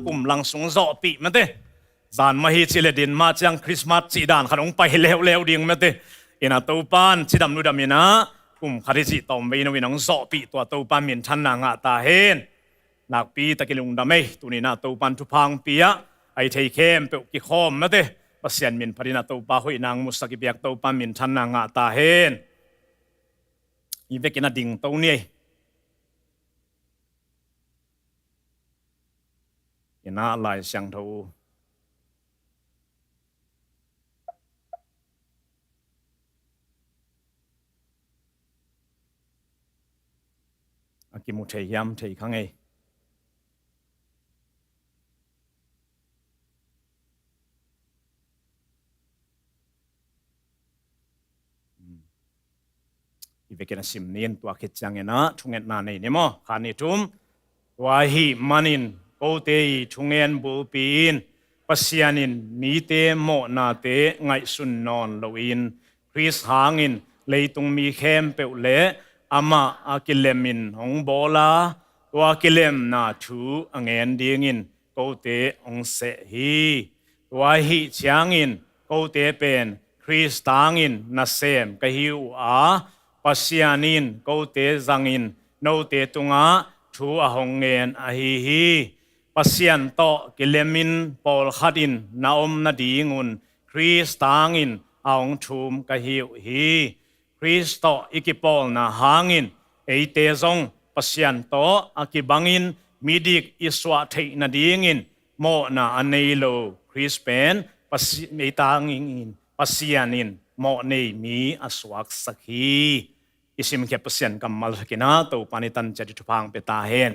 กลุ่มลังสงโจปีมันเตจานมาฮีชิเลดินมาจังคริสต์มาสจีดานขนมไปเลวดิ่งมันเตอินาตูปานชิดำนุดามินะกลุ่มคาริจิตอมไปนวินังโจปีตัวตูปานมินชันนางาตาเฮนนักปีตะกิลุงดำเมตุนีนาตูปานทุพังปียไอเทเข้มเปกิคอมมันเตปัสยันมินพรินาตูปาหุยนางมุสกิเปียกตูปานมินชันนางาตาเฮนอีเวกินาดิ่งตูนี่อินาลายเสียงทูอากิมุเทียมเทียขังเออีเวกินาซิมเนียนตัวคิดจังเงินะทุงเงินนาในเนี่ยมั้งขานิทุมตัวฮีมันินโอเตยทุงเงินบูปีนปัสยานินมีเตโมนาเตไงสุนนอนลวินคริสหางินเลยตุงมีเข้มเปลเละอามาอากิเลมินของโบลาตัวกิเลมนาทูอังเงินดีงินโกเตองเสฮีตัวฮีเชียงินโกเตเป็นคริสตางินนาเซมกะฮิวอาปัสยานินโกเตจังอินโนเตตุงาทูอาหงเงินอาฮีปัสยันโตกิเลมินปอลขัดินนาอมนาดีงุนคริสตางินอาองทูมกะฮิวฮีคริสโตอิกิปอลนาหางินเอเตซงปัสยันโตอากิบังินมิดิกอิสวะเทนาดีงินโมนาอันเนโลคริสเป็นปัสเมตางินปัสยันินโมเนมีอสวักสักฮีอิสิมเคปัสยันกัมมัลสกินาตูปานิตันจัดิทุพังเปตาเฮน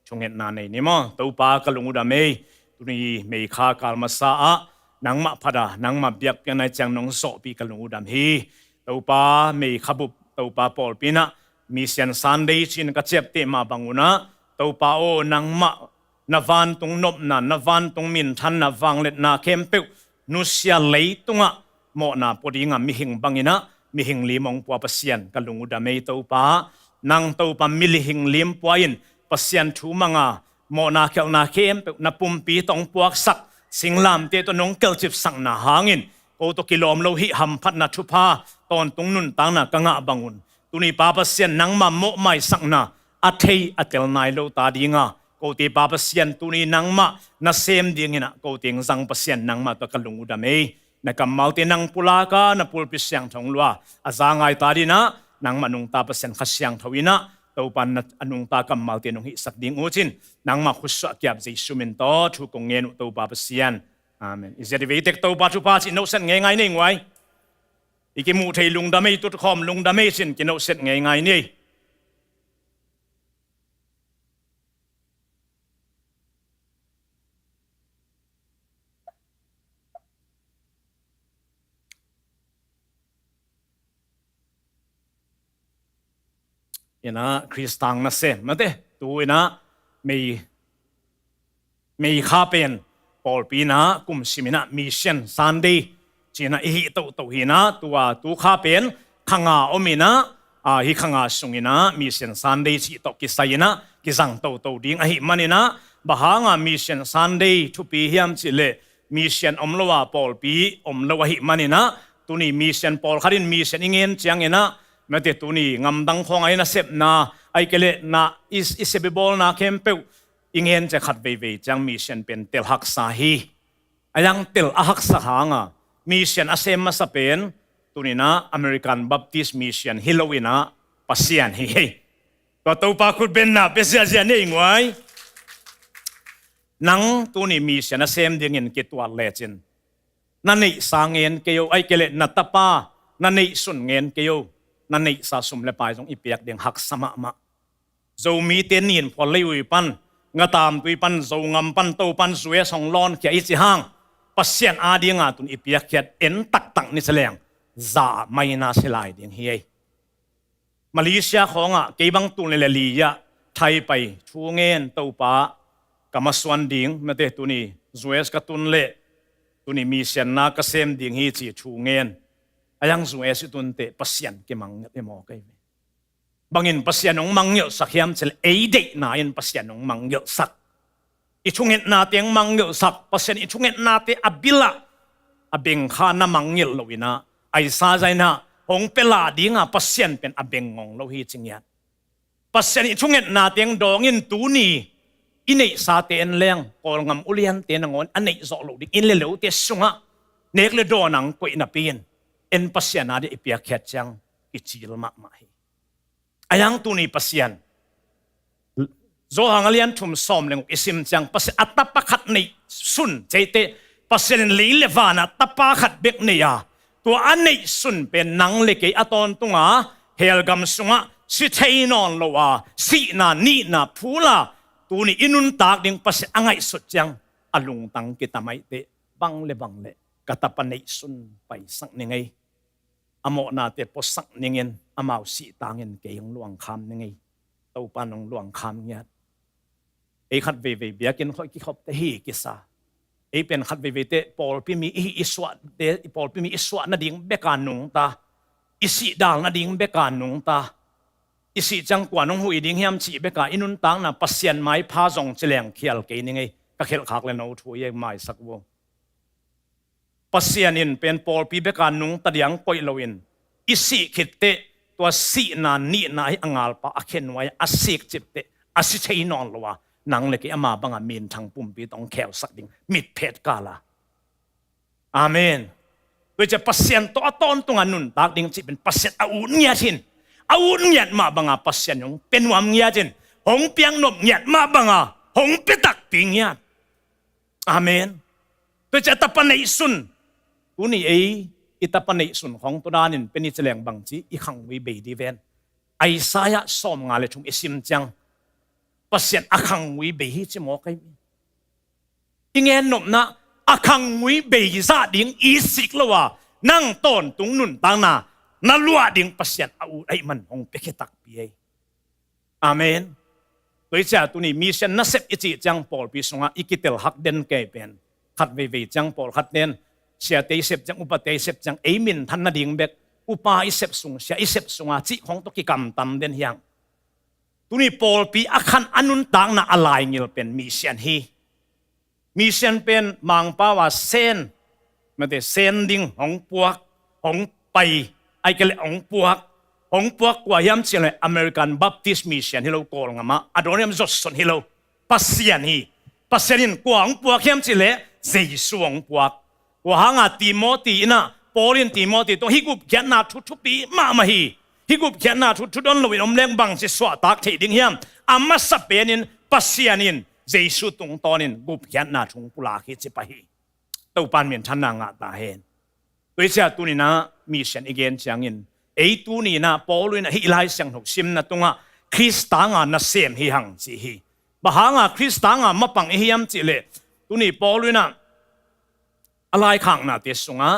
ชงเงินนาในนี้มั้งตูปากลุงอุดาเมย์ตุนีเมย์ข้ากาลมาสานังมาพดานังมาเบียกยังในจังนงโสปีกลุงอุดามฮีตูปาเมย์ขบุตูปาปอลปีนะมีเสียนซันเดย์ชินกระเจ็บเตมาบังอุนะตูปาโอนังมานาวันตรงนบนานาวันตรงมินทันนาวังเล็ดนาเข้มเปิวนุเซียเลยตรงอ่ะโมนาปดีงามีหิงบังอินะมีหิงลีมองปัวปัสยันกลุงอุดาเมย์ตูปานังตูปามิลิหิงลีมปัวอินปัสยันทูมังอาโมนาเกลนาเข้มเปิวนาปุ่มปีตองปวกสักสิงลามเตตัวนงเกลจิบสังนาหางินโอตกิโลมโลหิหัมพัดนาทุพาตอนตรงนุนตังนากงะบังุนตุนีปาปัสยันนังมาโมไม่สักนาอัทเฮอัตเตลนายโลตาดีงาโกตีปาปัสยันตุนีนังมานาเซมดีงินะโกตีงสังปัสยันนังมาตะกลุงอุดาเมนักมัลตินังปุลากานาปุลปิสยังทองลัวอาจางไอตาดีนะนังมานุงตาปัสยันขัสยังทวินะตัวปันอนุงตากำมัลเตนุหิสักดิ่งอุจินนังมาขุสกียบใจสุมินโตทุกงเงินตัวปาปัสยันอาเมนอิสระวิเตกตัวปัจจุบันสินโนเซนง่ายๆนี่ไว้อีกมุทัยลุงดำไม่ตุดคอมลุงดำไม่สินกินโนเซนง่ายๆนี่เนะคริสตังนะเซมมาเตตัวนะไม่ข้าเป็นปอลปีนะกุมสิมินะมิชชั่นซันเดย์จีน่าอีตัวหินะตัวข้าเป็นขังอาอมินะฮิขังอาสุงินะมิชชั่นซันเดย์จีตกิสายนะกิจังตัวดิ้งฮิมันนะบ้างมิชชั่นซันเดย์ทุปีฮิมจิเลมิชชั่นอมลวะปอลปีอมลวะฮิมันนะตัวนี้มิชชั่นปอลขัดินมิชชั่นอิงเงินจังเงินะเมื่อเด็กตัวนี้งำดังของไอ้น่ะเสพน่ะไอ้เกล็ดน่ะอิสเบบอลน่ะเข้มเปิวอิงเห็นจะขัดเวจังมิชชั่นเป็นเตลฮักษาฮีไอ้ยังเตลฮักษาหางมิชชั่นอาเซมมาสเปนตัวนี้นะอเมริกันบัพติสมิชชั่นฮิโลวีนะปัสยันฮีตัวปาคุดเป็นน่ะเป็นเสียนี่งวยนังตัวนี้มิชชั่นอาเซมเดียงเงินเกตัวเลจินนั่นนี่สางเงินเกี่ยวไอ้เกล็ดนัตตาป้านั่นนี่สุนเงินเกี่ยวนั่นนี่สะสมเลปายตรงอีเปียกเดียงหักสมะมะโจมีเตียนนินพอเลวิปันงาตามตุยปันโจงำปันโตปันสวยสองลอนเขียอิจิฮังปัสเซียนอาดีงาตุนอีเปียกเขียเอ็นตักตังนิสเลงจ่าไม่น่าเสียลายเดียงเฮียมาเลเซียของเกี่ยบังตุนเลลียะไทยไปชูเงินเต้าป้ากำมาส่วนดิ่งเมื่อเตตุนีสวยสกัตุนเละตุนีมีเสียนนักเกษมดิ่งฮีจีชูเงินยังสวยสุดตุนเตะปัสยันเกมังเตมอกันบางอินปัสยันองมังเยอะสักยามเชลเอเดน่าอินปัสยันองมังเยอะสัก ichungit nating mangil sak pasien ichungit nate abila abeng kha na mangil loina ai sa zaina hong pela dinga pasien pen abeng ngong lo hi chingya pasien ichungit nating dongin tuni inei sa te en leng kol ngam ulian te nangon anei zo lo dik in le lo te sunga nek le do nang ko ina pin en pasien ade ipia khet chang ichil ma ma hi ayang tuni pasien zo hangalian thum som leng isim chang pas atapa khat nei sun cheite pasien li levana tapa khat bek ne ya to anei sun pen nang le ke aton tunga helgam sunga si thainon lowa si na ni na phula tuni inun tak ding pas angai sut chang alung tang kitamai te bang le katapanei sun pai sang ningai amo na te posak ningin amau si tangin ke yung luang kham ningai to panong luang kham nyat ei khat ve biakin khoi ki khop te hi kisa ei pen khat ve te pol pi mi iswa te pol pi mi iswa na ding beka nung ta isi dal na ding beka nung ta isi chang kwa nong hui ding hiam chi beka inun tang na pasien mai pha jong cheleng khial ke ningai ka khel khak le no thu ye mai sakwo pasianin pen pol pi beka nung ta diang koi loin isi khitte to si na ni na hi angal pa akhen wai asik chipte asi chei non lowa nang le ke ama banga min thang pum pi tong khel sak ding mit phet kala amen we cha pasien to aton tunga nun tak ding chi pen pasien a un nya thin a un nyat ma banga pasien yong penwam nya tin hong piang nop nyat ma banga hong petak ping nyat amen we cha tapanei sun uni ei itapanei sun khong to danin peni cheleng bang chi i khang wi be di ven Isaiah som nga le thum isim chang pasien akhang wi be hi chi mo kai ingen nom na akhang wi be za ding isik lowa nang ton tung nun tang na lua ding pasien au ai man hong peketak pi amen toi cha tu ni mission na sep ichi chang pol pi sunga ikitel hak den ke pen khat ve chang pol khat den sia te sep chang upa te sep chang amen than na ding bek upa isep sung sia isep sunga chi khong to ki kam tam den hiang tuni pol pi akhan anun tang na alai ngil pen mission pen mang pa wa sen mate sending hong puak hong pai ai kele hong puak kwa yam chile American Baptist Mission hello kol ngama adoniam josson hello pasienin kwa hong puak yam chile jesu hong puak wa hanga Timothy ina Paulin Timothy to higup kyan na thu pi ma hi higup kyan na thu don lo om leng bang si swa tak thei ding hiam amma sapenin pasianin jesu tung tonin gup kyan na thung pula khi chi pa hi to pan min than na nga ta hen toi cha tu ni na mission again changin ei tu ni na Paulin hi lai sang thok sim na tunga Krista nga na sem hi hang chi hi ba hanga Krista nga mapang hiam chi le tu ni Paulin na alai khang na te sunga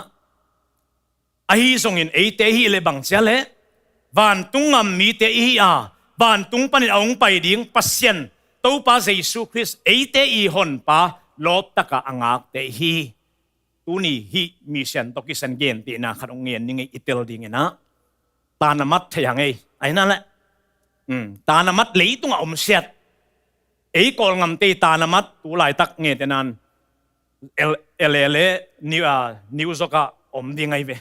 ahi songin ei te hi le bang chale van tungam mi te hi a van tung panin aung pai ding pasien to pa jesu Christ ei te i hon pa lop taka angak te hi tuni hi mission to kisan gen ti na kharong ngen ningi itel ding na tanamat thayang ai na le tanamat lei tunga siat ei kol ngam te tanamat tu lai tak nge te nan ele new zoka ding ai ve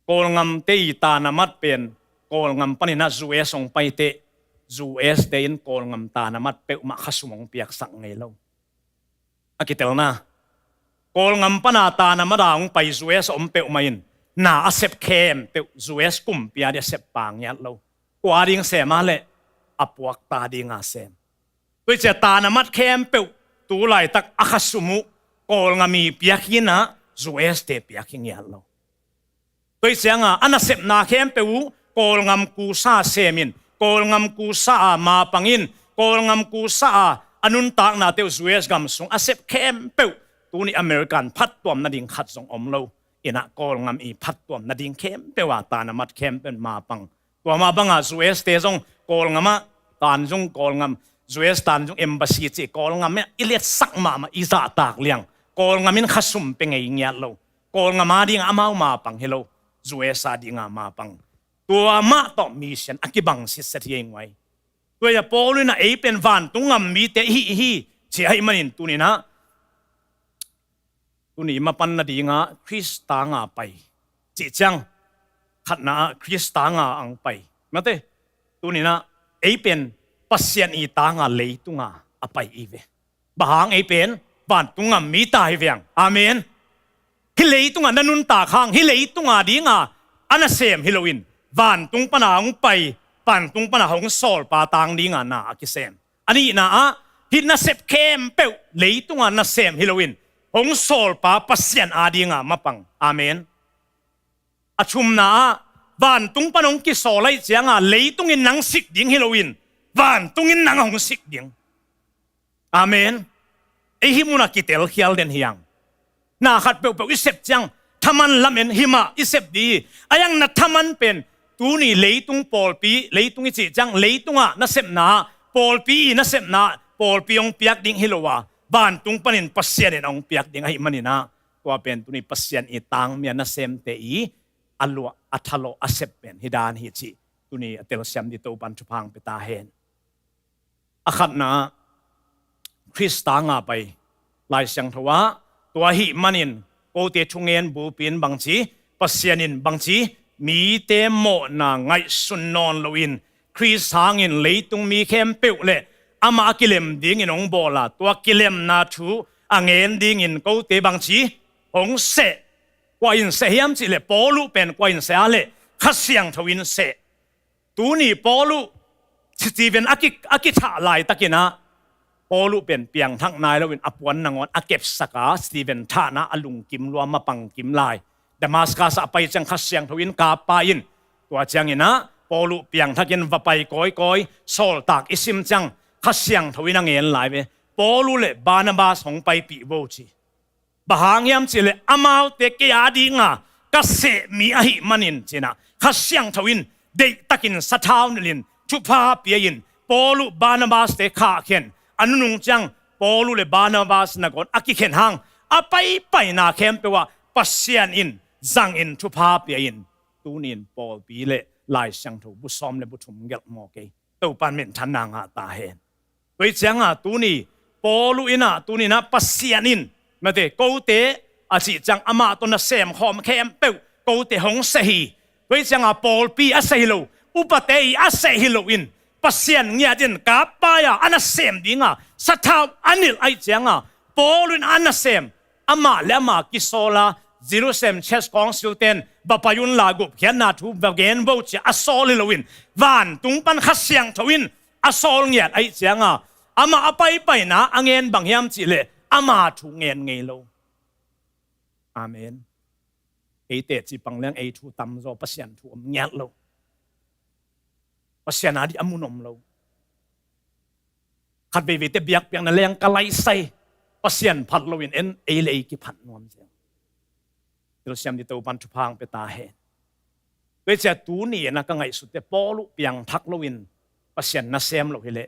kol ngam te tanamat pen kol ngam panina US ong pai te US te in kol ngam tanamat pe ma khasumong piak sak ngei lo akitel na kol ngam pana tanamat ong pai US om pe main na asep kem pe US kum pia de sep pang ya lo kwa ding se ma le apuak ta ding a sem pe che tanamat kem pe tu lai tak akhasumu kol ngami piak hina US te piak hin ya lo toi sianga anasep na khem pe u kol ngam ku sa semin kol ngam ku sa ma pangin kol ngam ku sa anun tak na te US gam sung asep khem pe tu ni American phat tom na ding khat song om lo ina kol ngam i phat tom na ding khem pe wa ta na mat khem pen ma pang to ma banga US te song kol ngama tan jung kol ngam US tan jung embassy chi kol ngam me ilet sak ma iza tak liang kol ngamin khasum pe ngei nya lo kol ngama ding amau ma pang hello US a ding ma pang tua ma to mission akibang si sa tieng wai tua ya Paulina ei pen van tungam mi te hi เสียให้มันตัวนี้นะตัวนี้มาปันนาดีงาคริสตางาไปจีจังขัดนาคริสตางาอังไปมาเต้ตัวนี้นะไอเป็นปัสยันอีตางาเลยตุงาอไปอีเวบางไอเป็นบ้านตุงามีตายเวียงอาเมนฮิเลยตุงานันุนตาข้างฮิเลยตุงาดีงาอันนั้นเซมฮิโลวินบ้านตุงปนาองไปปันตุงปนาของโซลปาตางดีงานาอักิเซมอันนี้นะฮินาเซปเข้มเปวเลยตุงานาเซมฮิโลวินองโซลปาปัสยันอาดีงามาปังอาเมนอชุมนาวันตุงปนงกิโซไลเจียงเลยตุงินนังสิกดิ่งฮิโลวินวันตุงินนังหงสิกดิ่งอาเมนไอฮิมุนักิเตลเขียลเดนเฮียงนาขัดเปวอิเซปจังทำมันละเมนหิมะอิเซปดีอายังนัททำมันเป็นตูนี่เลยตุงปอลปีเลยตุงอิจิจังเลยตุงนัเซปนาปอลปีนัเซปนาปอลปีองเปียกดิ่งฮิโลวาบ้านตุงปนินปัสยานินองเปียกดิ่งให้มันนี่นะตัวเป็นตุนี่ปัสยานอีตังเมียนัเซมเตอีอัลลัวอัทโลอาเซปเป็นฮิดานฮิจิตุนี่เตลเซมดิโตปันชุพังเปตาเฮนอาขัดนะคริสตางาไปลายเสียงทว่าตัวหิมันินโกเตชุงเงินบูปินบางจีปัสยานินบางจีมีเตโมนาไงสุนนอนลวินคริสหางินเลยตุงมีเข้มเปิวเล่อามากิเลมดิ่งอินองโบลาตัวกิเลมนาทูอังเงินดิ่งอินโกเตบางจีองเสกว่าอินเสียมจิเลปอลุเป็นกว่าอินเสียเลขัดเสียงทวินเสตูนี่ปอลุสตีเวนอากิชาลายตะกินะปอลุเป็นเปียงทั้งนายแล้วเป็นอปวันนางอนอาเก็บสกาสตีเวนท่านะอลุงกิมรวมมาปังกิมลายดามัสกัสไปจังขัดเสียงทวินกาปายินตัวจังอินะปอลุเปียงทักินวไปก้อยโซลตากอิซิมจังขัดเสียงทวินเงินหลายเวปอลุเลบานาบาสงไปปีโวจีบางยามจิเลอามาวเตเกียดีงากษเสมีอหิมันินจีนะขัดเสียงทวินเดตักินสะท้าวนิลินทุพาเปียยินปอลุบานาบาสเตขาเข็นอนุนุงจังปอลุเลบานาบาสนักอนอากิเข็นหางอไปนาเข้มเปว่าปัสยานอินจังอินทุพาเปียยินตูนินปอลปีเลลายเสียงถูบุษอมเลบุถุมเกลมอเกตัวปันเมนทันนางาตาเฮนตัวจังตูนี่ปอลุอินะตูนี่นะปัสยานินมาเตโกเตอาจิจังอามาตัวน่ะเซมหอมเข้มเปวโกเตหงเสฮีตัวจังปอลปีอาเซฮิโลอุปเตยอาเซฮิโลอินปัสยานเงียดินกาปายาอันน่ะเซมดิงสัทธาอันนิลไอจังปอลุนอันน่ะเซมอามาและมากิโซลาจิรุเซมเชสกองซิลเตนบาปายุนลากุบเขียนนาทูบเกนโบจิอาโซลิโลวินวานตุงปันขัดเสียงทวินอาโซลเงียดไอจังอามาไปนะอังเงินบางยามจิเลอามาถูเงินไงโลอาเมนไอเตจิปังเลี้ยงไอทูตัมโซปัสยันทูเงียดโลปัสยันอาดิอามุนอมโลขัดไปวิเตเบียกเปียงนั่นเลี้ยงกะไลไซปัสยันพัดโลวินเอ็นเอเลกิพัดนวมเสียเดี๋ยวเสียมดิโตปันทุพังเปตาเฮนเวจตูนี่นะก็ไงสุดแต่ปอลุเปียงทักโลวินปัสยันน่ะเซมโลฮิเล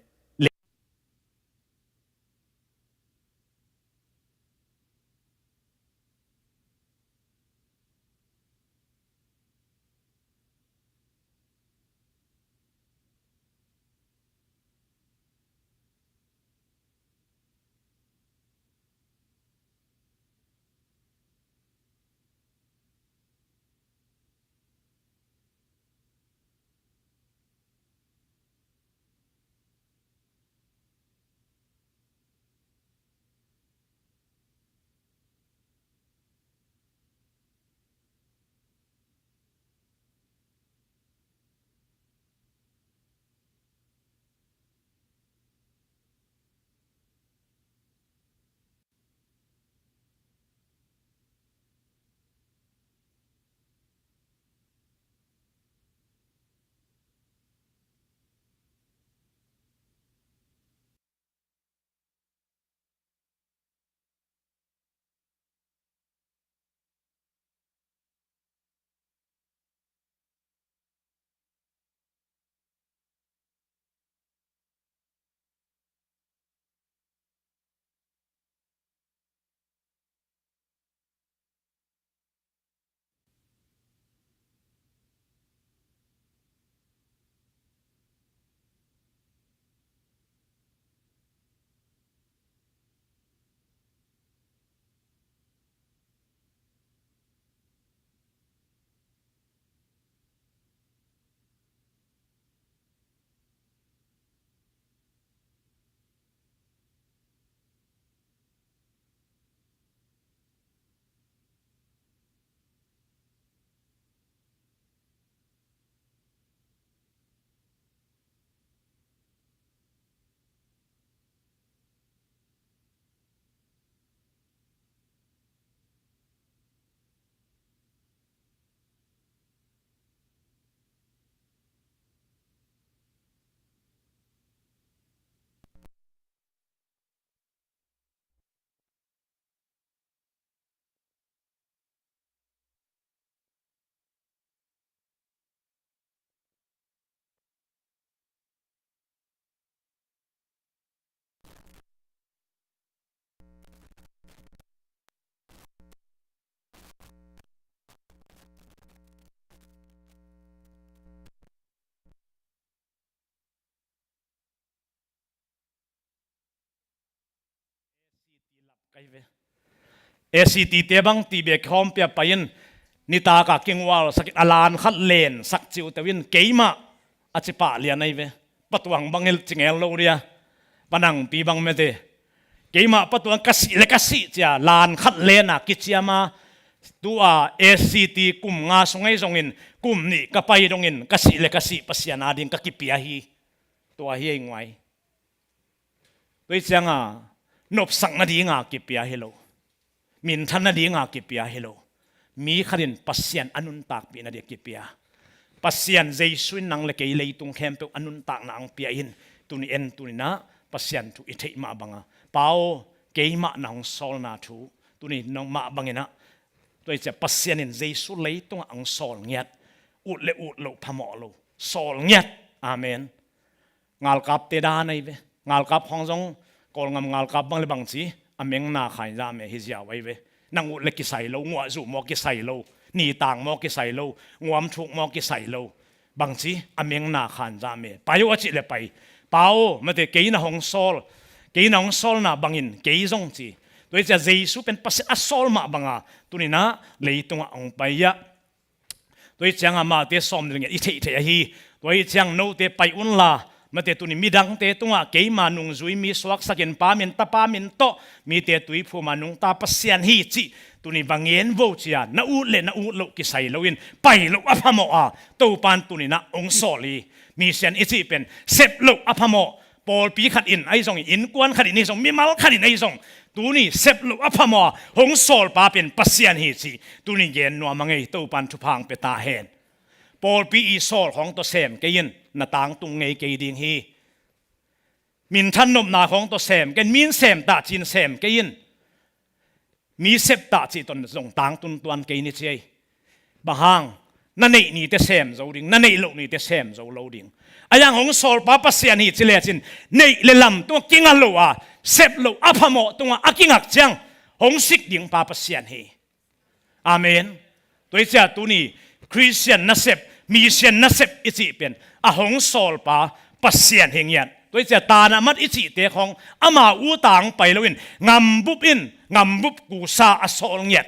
ไกเวเอซีตีเตบังตีเบคอมเปียไปยินนิตากากิงวาลสักอลานขัดเลนสักจิวเตวินเกยมาอาจิปะเลียนไอเวปตวังบังเอลจิงเอลโลเรียปนังปีบังเมเตเกยมาปตวังกสิเลกสิเจียลานขัดเลนอะกิจยามาตัวเอซีตีกุมงาสงไอสงินกุมนี่กะไปตรงอินกสิเลกสิปัสยานาดิงกะกิปียฮีตัวเฮียงไว้ด้วยจังอ่ะนบสังนาดีงากิปียเฮโลมินทันนาดีงากิปียเฮโลมีขดินปัสยานอนุนตากปีนาดีกิปียปัสยานเจสุนนังเลกเอเลยตุงเข้มเปอนุนตากนางปียอินตุนีเอ็นตุนีนะปัสยานทุอิเทมาบังอ่ะเปาเกยมานังโซลนาทูตุนีน้องมาบังเงินะด้วยจะปัสยานินเจสุเลยตุงอังโซลเงียดอุดเลอุดโลพมอโลโซลเงียดอาเมนงาลกับเตดาในเวงาลกับห้องจงกอลงามงาลกับบังเลบังจีอเมงนาขายจามฮิจยาไว้เวนังอุดเลกิไซโลงัวจูมอกิไซโลนีต่างมอกิไซโลงวมทุกมอกิไซโลบังจีอเมงนาขายจามไปว่าจิเลไปเปล่าไม่ได้เกยนาหงโซลเกยนาหงโซลนาบังอินเกยจงจีโดยจะเจสุเป็นปัสอัสโซลมาบังอ่ะตุนีนะเลยตรงอ่างไปยะโดยจังอามาเตสอมเรื่องอิเทอิฮีโดยจังโนเตไปอุนลามาเตตุนิมิดังเตตุงะเกยมานุงจุยมีสวักสักเกนปามินตาปามินโตมีเตตุยพูมานุงตาปัสยันฮีจิตุนิบังเงินโวจียนาอูเลนาอูโลกิไซโลวินไปโลอพามอตูปานตุนินะองโซลีมีเซนอิจิเป็นเซบโลอพามอปอลปีขัดอินไอซงอินกวนขัดอินไอซงมีมัลขัดอินไอซงตัวนี้เซบลูอัพมอหงโซลปาเป็นปัสยันฮีจีตัวนี้เย็นนัวมังเอตัวปันทุพังเปตาเฮนปอลปีอีโซลของตัวเซมเกยินนาต่างตุงเงยเกยดิงฮีมินทันนมนาของตัวเซมกันมินเซมตาจินเซมเกยินมีเซบตาจีตนส่งต่างตุนตัวนเกยนิเจบางฮังนั่นเองนี่เตเซมโจดิงนั่นเองโลนี่เตเซมโจโลดิงอายังหงโซลปาปัสยันฮีจิเลจินเนยเลลำตัวกิงอัลโลอาเซบโลอัพมอตัวอากิงักจังหงสิกดิ่งปาปัสยันฮีอาเมนตัวเจ้าตัวนี้คริสเตียนนัสเซบมีเซียนนัสเซบอิจิเป็นอาหงโซลปาปัสยันเฮียนตัวเจ้าตานามัดอิจิเตะของอามาอูต่างไปแล้วอินงำบุบอินงำบุบกูซาอโซลเงียด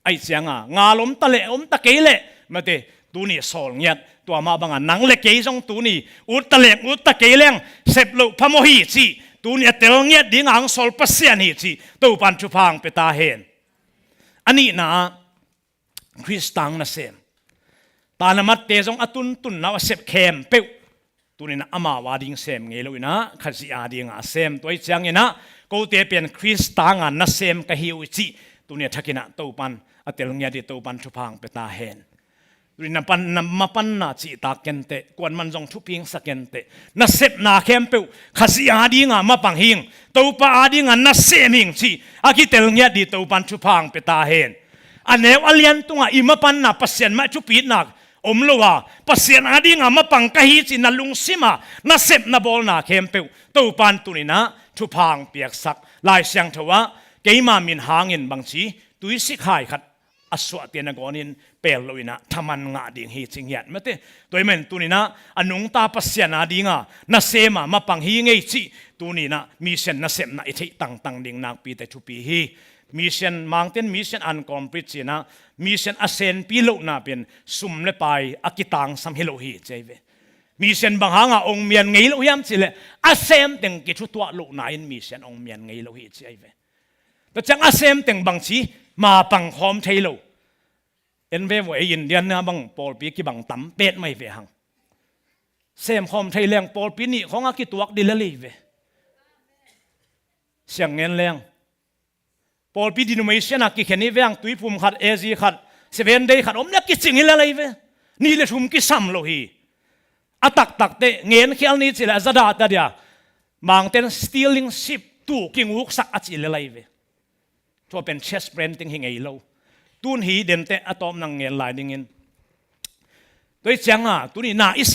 ไอเสียงงาลมตะเละตะเกเละมาเตตัวนี้โซลเงียดตัวมาบังนังเล็กเกยจงตัวนี้อุตตะเล็กอุตตะเกยเลี้ยงเสพโลพมโหิจีตัวนี้เตลเงียดดิ่งอังโซลปัสยันหิจีตัวปันชุพังเปตาเฮนอันนี้นะคริสตังนะเซมตานามัดเตจงอตุนตุนนะว่าเสพเข้มเปวตัวนี้นะอามาวาดิ่งเซมเงลุยนะขัดสีอาดิ่งอาเซมตัวอีจังเงนะกูเตเป็นคริสตังนะเซมกะฮิวจีตัวนี้ทักกินะตัวปันอเตลเงียดตัวปันชุพังเปตาเฮนรินาปันนำมาปันนาจีตาเกนเตกวนมันจงทุพิงสักเกนเตนัสเซบนาเข้มเปวขัดสีอาดีงามาปังหิงตัวปาอาดีงานัสเซมิงจีอากิเตลเงียดีตัวปันชุพังเปตาเฮนอันเนวอเลียนตุงอิมาปันนาปัสเซียนมาชุปีนักอมโลวาปัสเซียนอาดีงามาปังกะฮีจีนัลุงซิมานัสเซบนาบอลนาเข้มเปวตัวปันตุนินะชุพังเปียกสักลายเสียงทว่าเกยมามินหางินบางชีตุยสิขายขัดอสวตินกอนินเปลลุยนะทำมันงาดิ่งฮีจิงยันไม่เตตัวเหม็นตัวนี้นะอนุงตาปัสยานาดิ่งน่ะเสมาปังฮีเงยจีตัวนี้นะมีเส้นน่ะเสมน่ะอิทธิตังดิ่งนักปีแต่ชุปีฮีมีเส้นมังเต้นมีเส้นอันคอมพลีทนะมีเส้นอาเซนปีโลน่ะเป็นซุ่มเลไปอากิตังสัมเฮโลฮีเจเวมีเส้นบางหางองเมียนเงยโลยามสิเลอาเซมเต็งกิจุตัวโลน่ะอินมีเส้นองเมียนเงยโลฮีเจเวแต่จังอาเซมเต็งบางชีมาปังหอมเทโลเอ็นเววไออินเดียนนะบังปอลปีกี่บังตั้มเป็ดไม่เวหังเซมหอมไทยแรงปอลปีนี่ของอากิตัวดิลลีเวเสียงเงินแรงปอลปีดินไม่เสียนักกิเขนี่เวงตุยภูมิขัดเอซีขัดเซเว่นเดย์ขัดอมเนี่ยกิจสิ่งอะไรเวนี่เลยชุมกิซ้ำโลหีอาตักเตเงินเขียนนี่สิละจะด่าแต่เดียบางเต้น stealing ship ตู้กิงวุกสักอาจิเลยเวทั่วเป็น chest branding หิงไอโลตุนฮีเดนเตอะตอมนังเงินลายดิ่งเงินโดยจังตุนี่นาอิเ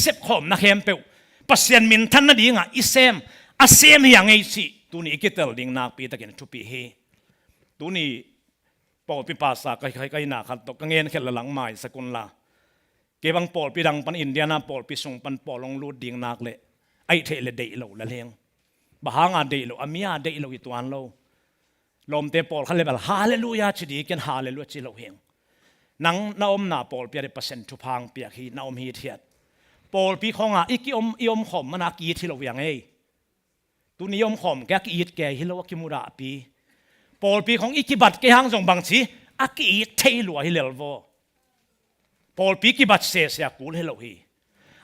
ซมขอมนาเข้มเปวปัสยันมินทันนาดิ่งอิเซมอาเซมยังไงสิตุนี่กิเตลดิ่งนักปีตะเกนทุปีเฮตุนี่ปอลปีภาษาใครนาขัดตกเงินแค่ละหลังไม้สกุลลาเก็บังปอลปีดังปันอินเดียนาปอลปีส่งปันปอลลงรูดดิ่งนักเลยไอเทเลเดโลละเลียงบางอาเดโลอามีอาเดโลอีตัวอันโล ลมเตปอลขันเลเบลฮาเลลูยาชิดีกันฮาเลลูยาจิโลเฮงนังนาอมนาปอลเปียร์เปอร์เซ็นต์ทุพังเปียกฮีนาอมฮีเทียดปอลปีของอีกอมขมมันอากีที่เราอย่างไงตุนิยมขมแกกีดแกฮิโลกิมุระปีปอลปีของอีกบัดแกหังส่งบางชีอากีดเทลัวฮิเลลโวปอลปีกิบัดเสียกูฮิโลฮี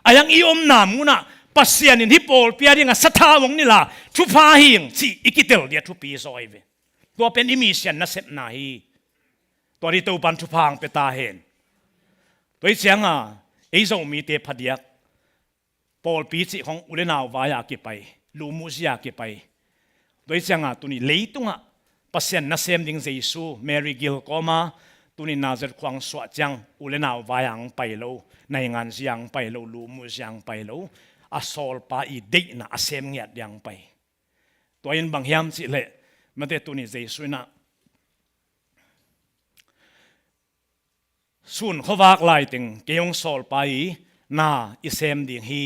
อายังอมนามุนะปัสยานินที่ปอลปียงสัทธาวงนี่ล่ะทุพาหิงสิอีกเตลเดียทุปีซอยเวตัวเป็นอิมิเชียนนะเซปนาฮีตัวที่ตัวปันทุพังเปตาเห็นตัวเสียงไอ้ส่งมีเตพเดียกปอลปีสิของอุเลนาววายาเก็บไปลูมูสยาเก็บไปโดยเสียงตัวนี้เลยตุงปัสยานนัเซมดิงเจซูแมรี่กิลก็มาตัวนี้นาจะควงสวดจังอุเลนาววายังไปโลในงานยังไปโลลูมูสยังไปโลอาโซลปาอีเดนะอาเซมเงียดยังไปตัวยินบางยามสิเละมันแต่ตัวนี้เจซูนะส่วนเขาวากลายถึงเกี่ยงโซลไปนาอิเซมดิ่งฮี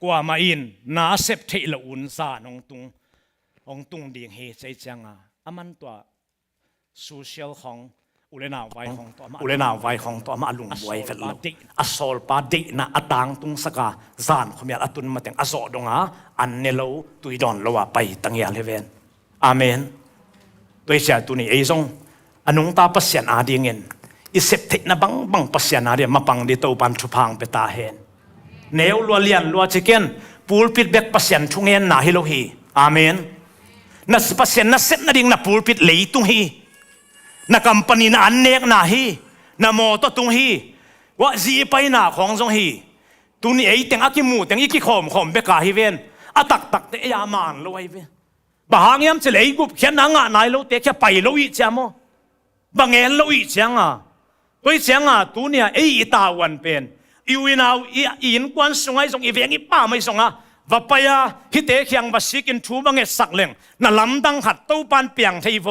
กว่ามาอินนาเซปเทลอุนซาองตุงดิ่งฮีใจจังมันตัวโซเชียลของอุเลนาไวของตัวมาลุงไวเฟลอโซลปาเดนะอตังตุงสกาซานขมีอัตุนมาแต่งอโซดงอันเนโลตุยดอนโลวาไปตั้งยาเลเวนอาเมนโดยเฉพาะตัวนี้ไอ้ทรงอนุงตาปัสยันอาดีเงินอิเซปเทนะบังปัสยานาเรียมาปังดิโตปันทุพังเปตาเฮนเนวลัวเลียนลัวชิเกนปูลปิดเบกปัสยันทุงเงินนาฮิโลฮีอาเมนนัสปัสยันนัสเซปนาดิ่งนัปูลปิดเลยตุงฮีนักคัมปานีนัอันเนกนาฮีนัโมตตุงฮีว่าจีไปนาของทรงฮีตุนี้ไอเต็งอากิมูเต็งอีกิขมเบกาฮิเวนอตักเตยามานโลไอเวนบางยามจะเลยกุบเขียนนางนายโลเตแค่ไปโลอีจามบางเงินโลอีจังตัวเสียงตัวเนี่ยไอ้ตาวันเป็นอีวินาวอินกวนส่งไอ้ส่งอีเวียงอีป้าไม่ส่งว่าไปฮิตเตเขียงบัสิกินทูบังเงสักเล่งน่ะลำดังหัดตู้ปานเปียงทีโฟ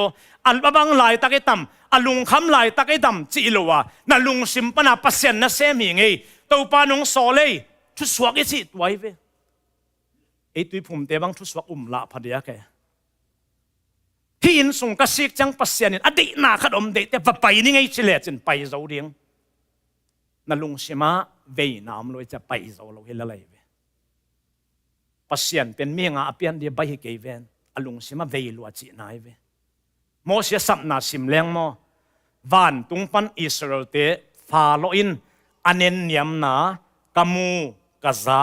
อันบังลายตะเกตัมอันลุงคำลายตะเกตัมจีโลวะน่ะลุงสิมปนาปัสเซนน่ะเซมิงไอ้ตู้ปานงโซเล่ทุสวกอีสิไว้เวไอ้ตัวผมเตบังทุสวกละพอดีแกที่อินส่งกสิกจังปัสยานินอดีนาขดมเด็กแต่ว่าไปนี่ไงเฉลี่ยจนไปเจ้าเดียงนั่นลุงเสมาเวน้ำเลยจะไปเจ้าเราเห็นอะไรเวปัสยานเป็นเมียงอาเปียนเดียไปเกยเวนลุงเสมาเวลัวจีนายเวโมเสสับนาสิมเลี้ยงโมวันตุงปันอิสราเอลเตฟาโลอินอันเนนยมนากามูกาซา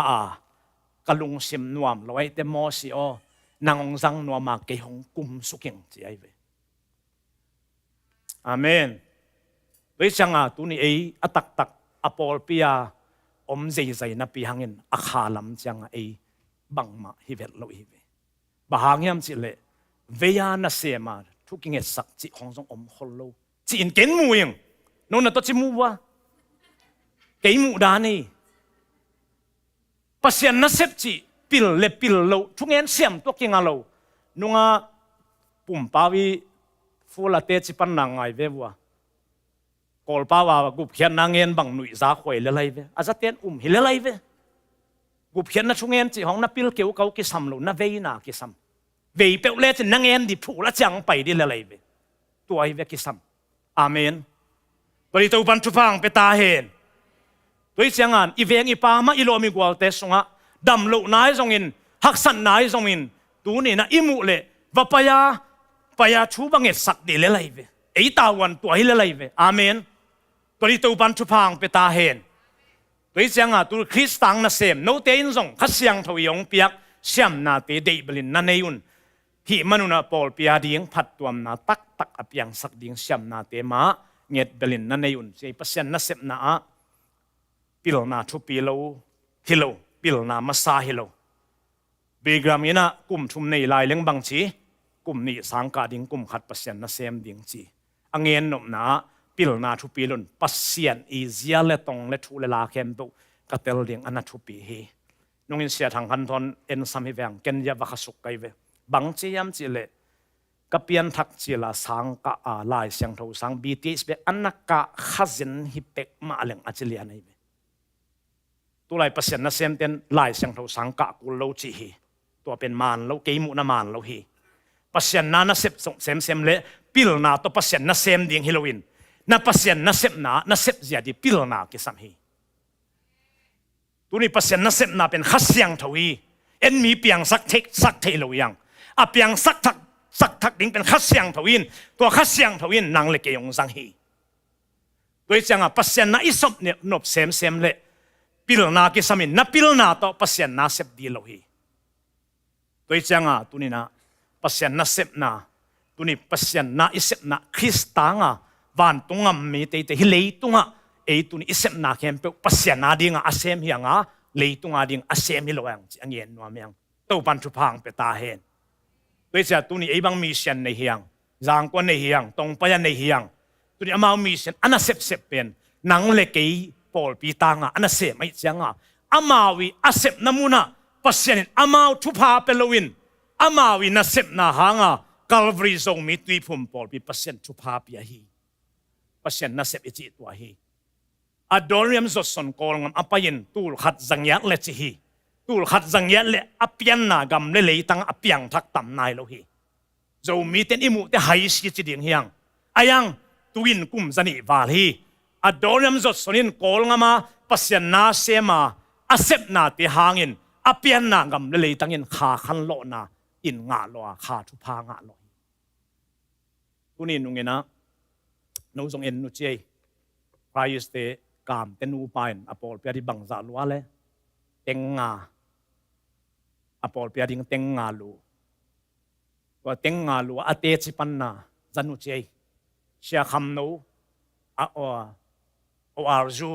กลุงเสมนวมลอยแต่โมเสโอนางองซังนัวมาเกยงกุมสุกิงจีไอเวอาเมนโดยจังตัวนี้อตักอปอลปียอมใจนับปีหังเงินอาคาลัมจังบังมาฮิเวลโลฮิเวบางยามจิเลเวียนาเซมาทุกิงเงสักจิของทรงอมฮอลโลจีนเก่งมูยังโน่นตัวจิมูวะเก่งมูดานี่ปัสยันนาเซปจิปิลโลทุกเงินเสียมตัวกิงอาโลนุ่งปุ่มปาวีฟูลาเตจิปันนางไงเววัวกอลปาวากุบเขียนนางเงินบังหนุ่ยซาขวยเลไลเวอาจจะเตียนฮิเลไลเวกุบเขียนนัทุกเงินจิของนับปิลเกี่ยวกับกิสัมโลนับเวนากิสัมเวเปลเลจินางเงินดิผูละจังไปดิเลไลเวตัวไอเวกิสัมอาเมนบริตูปันทุฟังเปตาเห็นตัวเสียงอีเวงอีปามาอีโลมีกวลเตสงะดำลุนายทรงอินหักสันนายทรงอินตัวนี้นะอิมุเลว่าปยาชูบังเงสักดีเลไลเวไอตาวันตัวฮิเลไลเวอาเมนตัวนี้ตัวปันทุพังเปตาเห็นตัวเสียงตัวคริสตังนะเซมโนเตอินทรงขัดเสียงทวีองเปียกเสียมนาเตเดบลินนันเนยุนที่มนุษย์ปอลเปียดิ้งพัดตัวนาตักอเปียงสักดิ้งเสียมนาเตมาเงียดเบลินนันเนยุนเสียเปอร์เซ็นต์นะเซมนาปิลนาทุปิโลฮิโลปิลนามาซาฮิโลเบกรามินะกุมชุมในลายเลี้ยงบังชีกุมนี้สังกัดดิ้งกุมขัดเปอร์เซ็นต์นะเซมดิ้งจีอังเงินนมนาปิลนาทุปิลุนปัสเซียนอีเซียเลตงเลทูเลลาเข้มตุกัตเตลดิ้งอันนัทุปิเฮนงอินเสียทางคันทอนเอ็นซัมฮิเวงเกนยาบักสุกไกเวบังจียมจีเลกับเปียนทักจีลาสังกะลายเสียงทูสังบีทีสเบอันนักกะขัดจินฮิเป็กมาเลงอาจิเลียนไอเวตัวลายเปอร์เซ็นต์นะเซมเต็นลายเสียงทูสังกะกุลโลจีฮีตัวเป็นมานโลเกมุนามานโลฮีเป pasien na na sep song sem le pil na to pasien na sem ding Halloween na pasien na sep zia di pil na ki sam hi tu ni pasien na sep na pen khasyang thawi en mi piang sak thei lo yang a piang sak thak ding pen khasyang thawin to khasyang thawin nang le ke yong sang hi toi changa pasien na isop ne nop sem le pil na ki samin na pil na to pasien na sep di lo hi toi changa tu ni na pasien na sep na tu ni pasien na isep na kristanga van tungam mi te hi leitunga e tu ni isep na kem pe pasien na dinga asem hianga leitunga ding asem hi loang angien no ameng to pan thu phang pe ta hen toi cha tu ni e bang mission nei hiang jang kon nei hiang tong pa ya nei hiang tu ni amao mission ana sep pen nang le ke pol pi tanga ana se mai changa amawi asep namuna pasien amao thu pha pelowin amawi na sep na hanga Calvary Zomi tui phum pol pi pasien thu pha pi hi pasien na sep ichi tua hi adoriam zo son kol ngam apayin tul khat zangyak le chi hi tul khat zangyak le apian na gam le leitang apiang thak tam nai lo hi Zomi ten imu te hai si chi ding hiang ayang tuin kum zani wal hi adoriam zo sonin kol ngama pasien na sema asep na ti hangin apian na gam le leitangin kha khan lo na in nga lo kha thu pha nga lo tunin nungena no zong en nu chei price te kam tenu pain apol pya di bangza lua le tenga apol pya ding tenga lu wa tenga lu ate chi panna zanu chei sia kham no a o arju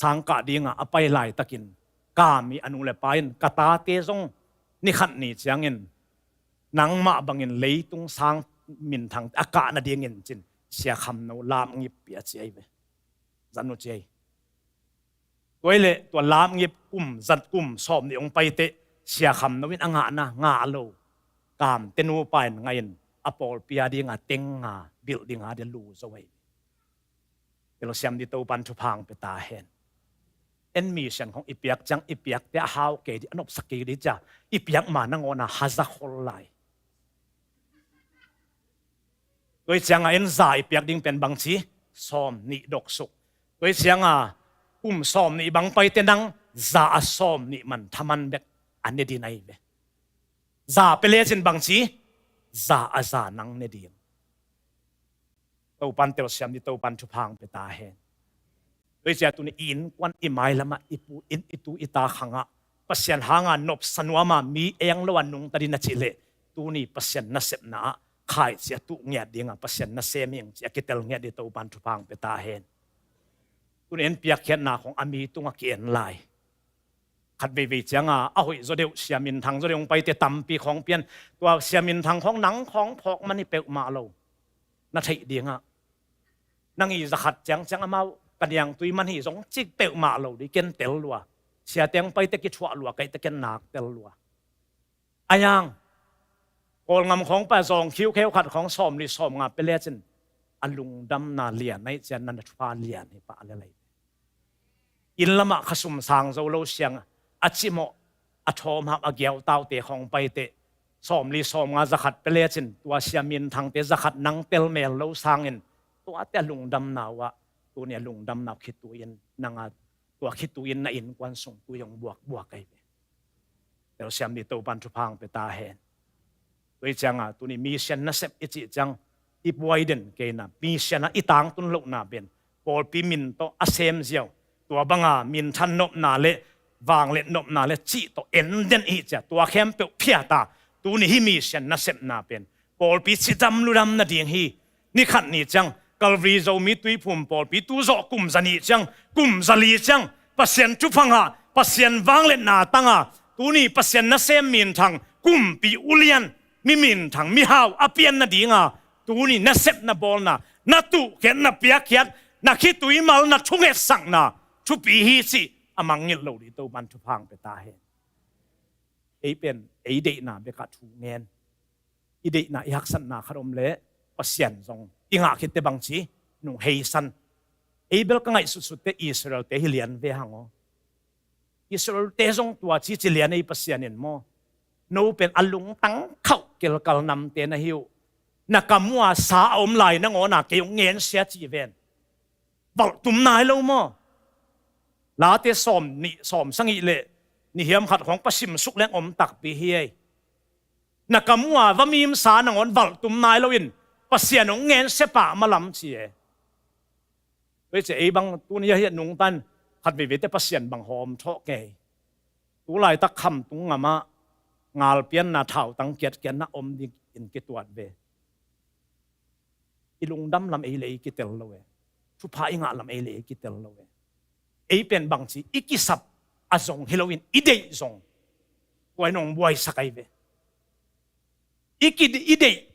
sangka dinga apai lai takin kami anu le pain kata te zong ni khat ni chiangin nang ma bangin leitung sang min thang aka na dingin chin sia kham no lam ngi pia chei ve zanu chei toile to lam ngi zat kum som ni ong pai te sia kham no win anga na nga lo kam tenu pain ngain apol pia dinga tenga building a de lu zo wei pelo siam di to pan thu phang pe ta hen en missionของอีเปียกจังอีเปียกte how ke di anop sakki di chaอีเปียกma nang ona haza khol lai toi changa en zaอีเปียกding pen bang chi som ni dok suk toi changa som ni bang pai te nang za a som ni man thaman bek ane di nai be za pele chin bang chi za a za nang ne ding to pan tel siam di to pan thu phang pe ta henด้วยใจตัวนี้อินควันอิมายละมาอิปูอินอิตูอิตาขังะปัสยันหางานนบสนวมามีเองละวันนุงตดินจิเลตัวนี้ปัสยันนัสเซบนาขายเสียตุเงียดดิ่งปัสยันนัสเซมิงจะกิเตลเงียดตัวปันทุพังเปตาเฮนตัวนี้เอ็นเปียกเขียนนาของอามีตุงเกียนลายขัดเวจังอ่ะหอยโจเดียวเสียมินทางโจเดียวไปเตตัมปีของเปลี่ยนตัวเสียมินทางของหนังของพอกมันนี่เปลมาเรานัทไทยดิ่งนั่งอีจะขัดจังอามากันยังตุยมันหิสงจิกเปลมาเราดิเกนเตลลัวเสียเตียงไปตะกิชัวลัวไกตะเกนหนักเตลลัวอายังโกลงำของป้าซองคิ้วเขี้ยวขัดของสอมลิสอมงาเปเล่จินอันลุงดำนาเลียนในเจนนันทฟาเลียนให้ป้าอะไรอินละมะขสุมสางโซโลเสียงอัจิโมอัทอมหักอเกียวเต้าเตะของไปเตะสอมลิสอมงาจะขัดเปเล่จินตัวเสียมินทางเตะจะขัดนังเตลเมลโลสางอินตัวเตะลุงดำนาวะตัวเนี่ยลุงดำนับคิดตัวเองนางตัวคิดตัวเองน่ะอินควันส่งตัวยงบวกไกไปแต่เราเสียมดีตัวปันทุพังไปตาเห็นตัวจังตัวนี้มีเชนนัสเซปอิจิจังอีบวยเด่นเกน่ะมีเชนอีตังตุนลุกนาเป็นพอปีมินโตอาเซมเจียวตัวบังมินทันนบนาเละวางเละนบนาเละจีโตเอ็นเด่นอีจ้ะตัวเข้มเปียวเพียตาตัวนี้มีเชนนัสเซปนาเป็นพอปีชิดำลุดำนาเดียงฮีนี่ขัดนี่จังCalvary Zomi tui phum pol pi tu zo kum zani chang kum zali chang pasien chu phanga pasien wang le na tanga tu ni pasien na sem min thang kum pi ulian mi min thang mi haw apian na dinga tu ni na sep na bol na tu ken na pia khiat na khi tui mal na thunge sang na chu pi hi si amang ngil lo di to ban thu phang pe ta he ei pen ei de na be ka thu ngen i de na yak san na kharom le pasien zong inga kite bangchi nung heisan abel ka ngai su te Israel te hilian ve hango Israel te zong tua chi lian ei pasianin mo no pen alung tang khau kel kal nam te na hiu na kamwa sa om lai na ngona ke ngen sia chi ven bal tum nai lo mo la te som sangi le ni hiam khat khong pasim suk leng om tak pi hi na kamwa vamim sa na ngon bal tum nai lo in pasian ong ngen se pa malam chi với chị ấy bằng tu ni hiện nung tan hạt về te pasien bằng hòm thọ kề tu lại ta khăm tung ngama ngal pian na thảo tăng kiệt kian na om đi in cái tuat về ilung dam làm ấy lấy cái tel lâu chu phai ngạ làm ấy lấy cái tel lâu ấy pen bằng chỉ ikisap azong Halloween idei zong quay nong buai sakai về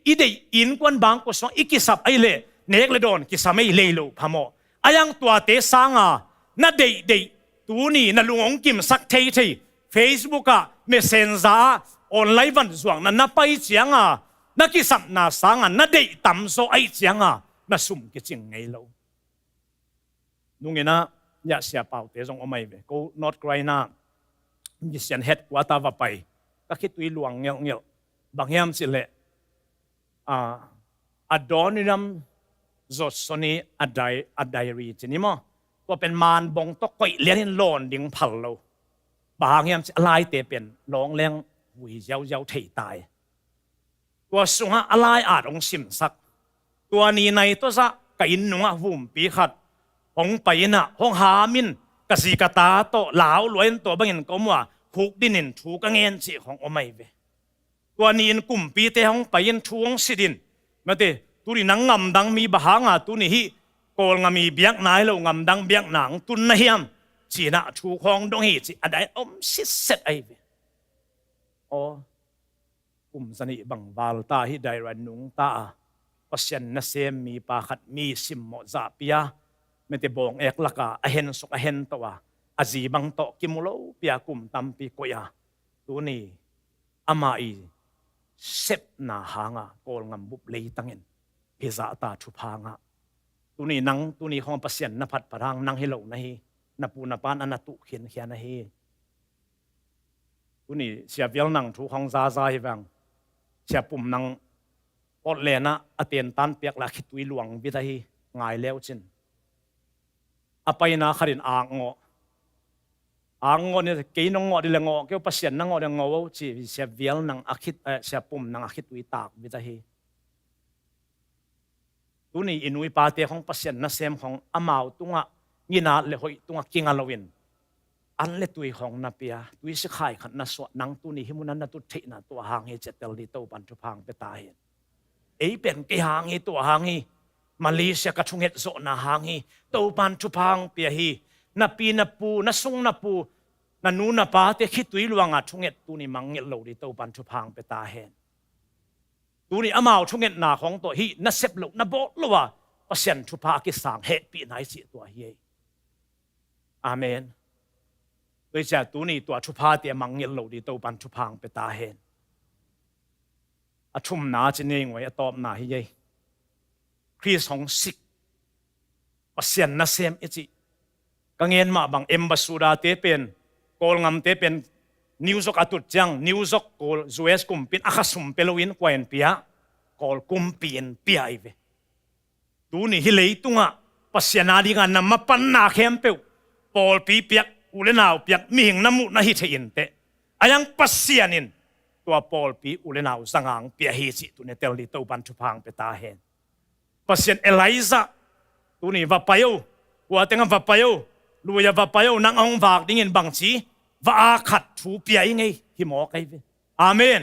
idei in quan bang ko song ikisap ấy lệ nek le don kisamay lelo phamo ayang tua te sanga na dei tu ni na lungong kim sak thei Facebook a messenger online van zuang na napai chianga na kisap na sanga na dei tam so ai chianga na sum ke ching ngei lo nungena ya sia pau te jong omai ve ko North Carolina ni sian het kwa ta va pai ka khitui luang ngel bangyam sile adoniram zot soni adai chini mo to pen man bong to koi lian lon ding phal lo bang yam alai te pen long leng hui yau thei tai to sunga alai a ong sim sak to ni nai to sa ka in nunga hum pi khat hong paina hong ha min ka si ka ta to lao loin to bangin komwa phuk dinin thu ka ngen chi hong omai ve to ni in kum pi te hong pain thuang sidin mate turi nang ngam dang mi bahanga tu ni hi kol ngami biak nai lo ngam dang biak nang tun na hiam chi na thu khong dong hi chi adai om sit set ai ve o sani bang wal ta hi dai ran nung ta pasien na sem mi pa khat mi sim mo za pia mete bong ek laka ahen sok ahen to wa azi bang to kimulo pia kum tam pi koya tu ni ama i sep na hanga kol ngam bup lei tangin peza ta thu phanga tuni nang tuni hong pasien na phat parang nang hilo na hi na pu na pan anatu khian khian na hi tuni sia vial nang thu hong za hi wang sia pum nang ot le na aten tan pek la khitui luang bi ta hi ngai leo chin apai na kharin ango ne ke nong ngo di lengo ke pasien nang ngo de ngo chi sia vial nang akhit sia pum nang akhitui tak bi ta hi tu ni inui pa te khong pasien na sem khong amau tunga ngina le hoi tunga kinga lowin an le tui khong na pia tui se khai khat na so nang tu ni himunan na tu thei na to hang he chetel di to pan thu phang pe ta he ei pen ke hang hi to hang hi Malaysia ka thunget zo na hang hi to pan thu phang pia hi na pi na pu na sung na pu na nu na pa te khitui luanga thunget tu ni mangel lo di to pan thu phang pe ta he tu ni amau thunget na khong to hi na sep lo na bo lo wa pasien thu pa ki sang he pi nai si to hi amen tôi cha tu ni to thu pa te mangel lo di to pan thu phang pe ta hen a thum na chi nei ngoi a top na hi ye Chris hong sik pasien na sem ichi kangen ma bang embasura te pen kol ngam te pen Newsok atut jang newsok kol US kumpin akasum pelowin kwen pia kol kumpin pia ive tu ni hilei tunga pasiana di nga na mapan na khempeu pol pi piak ulenau piak mihing namu na hi thein te ayang pasianin tua pol pi ulenau sangang pia hi chi tu ne tel li to ban thu phang pe ta hen pasien Eliza tu ni va payo wa tenga va payo luya va payo nang ong vak dingin bang chi va khat thu pia ngai hi mo kai ve amen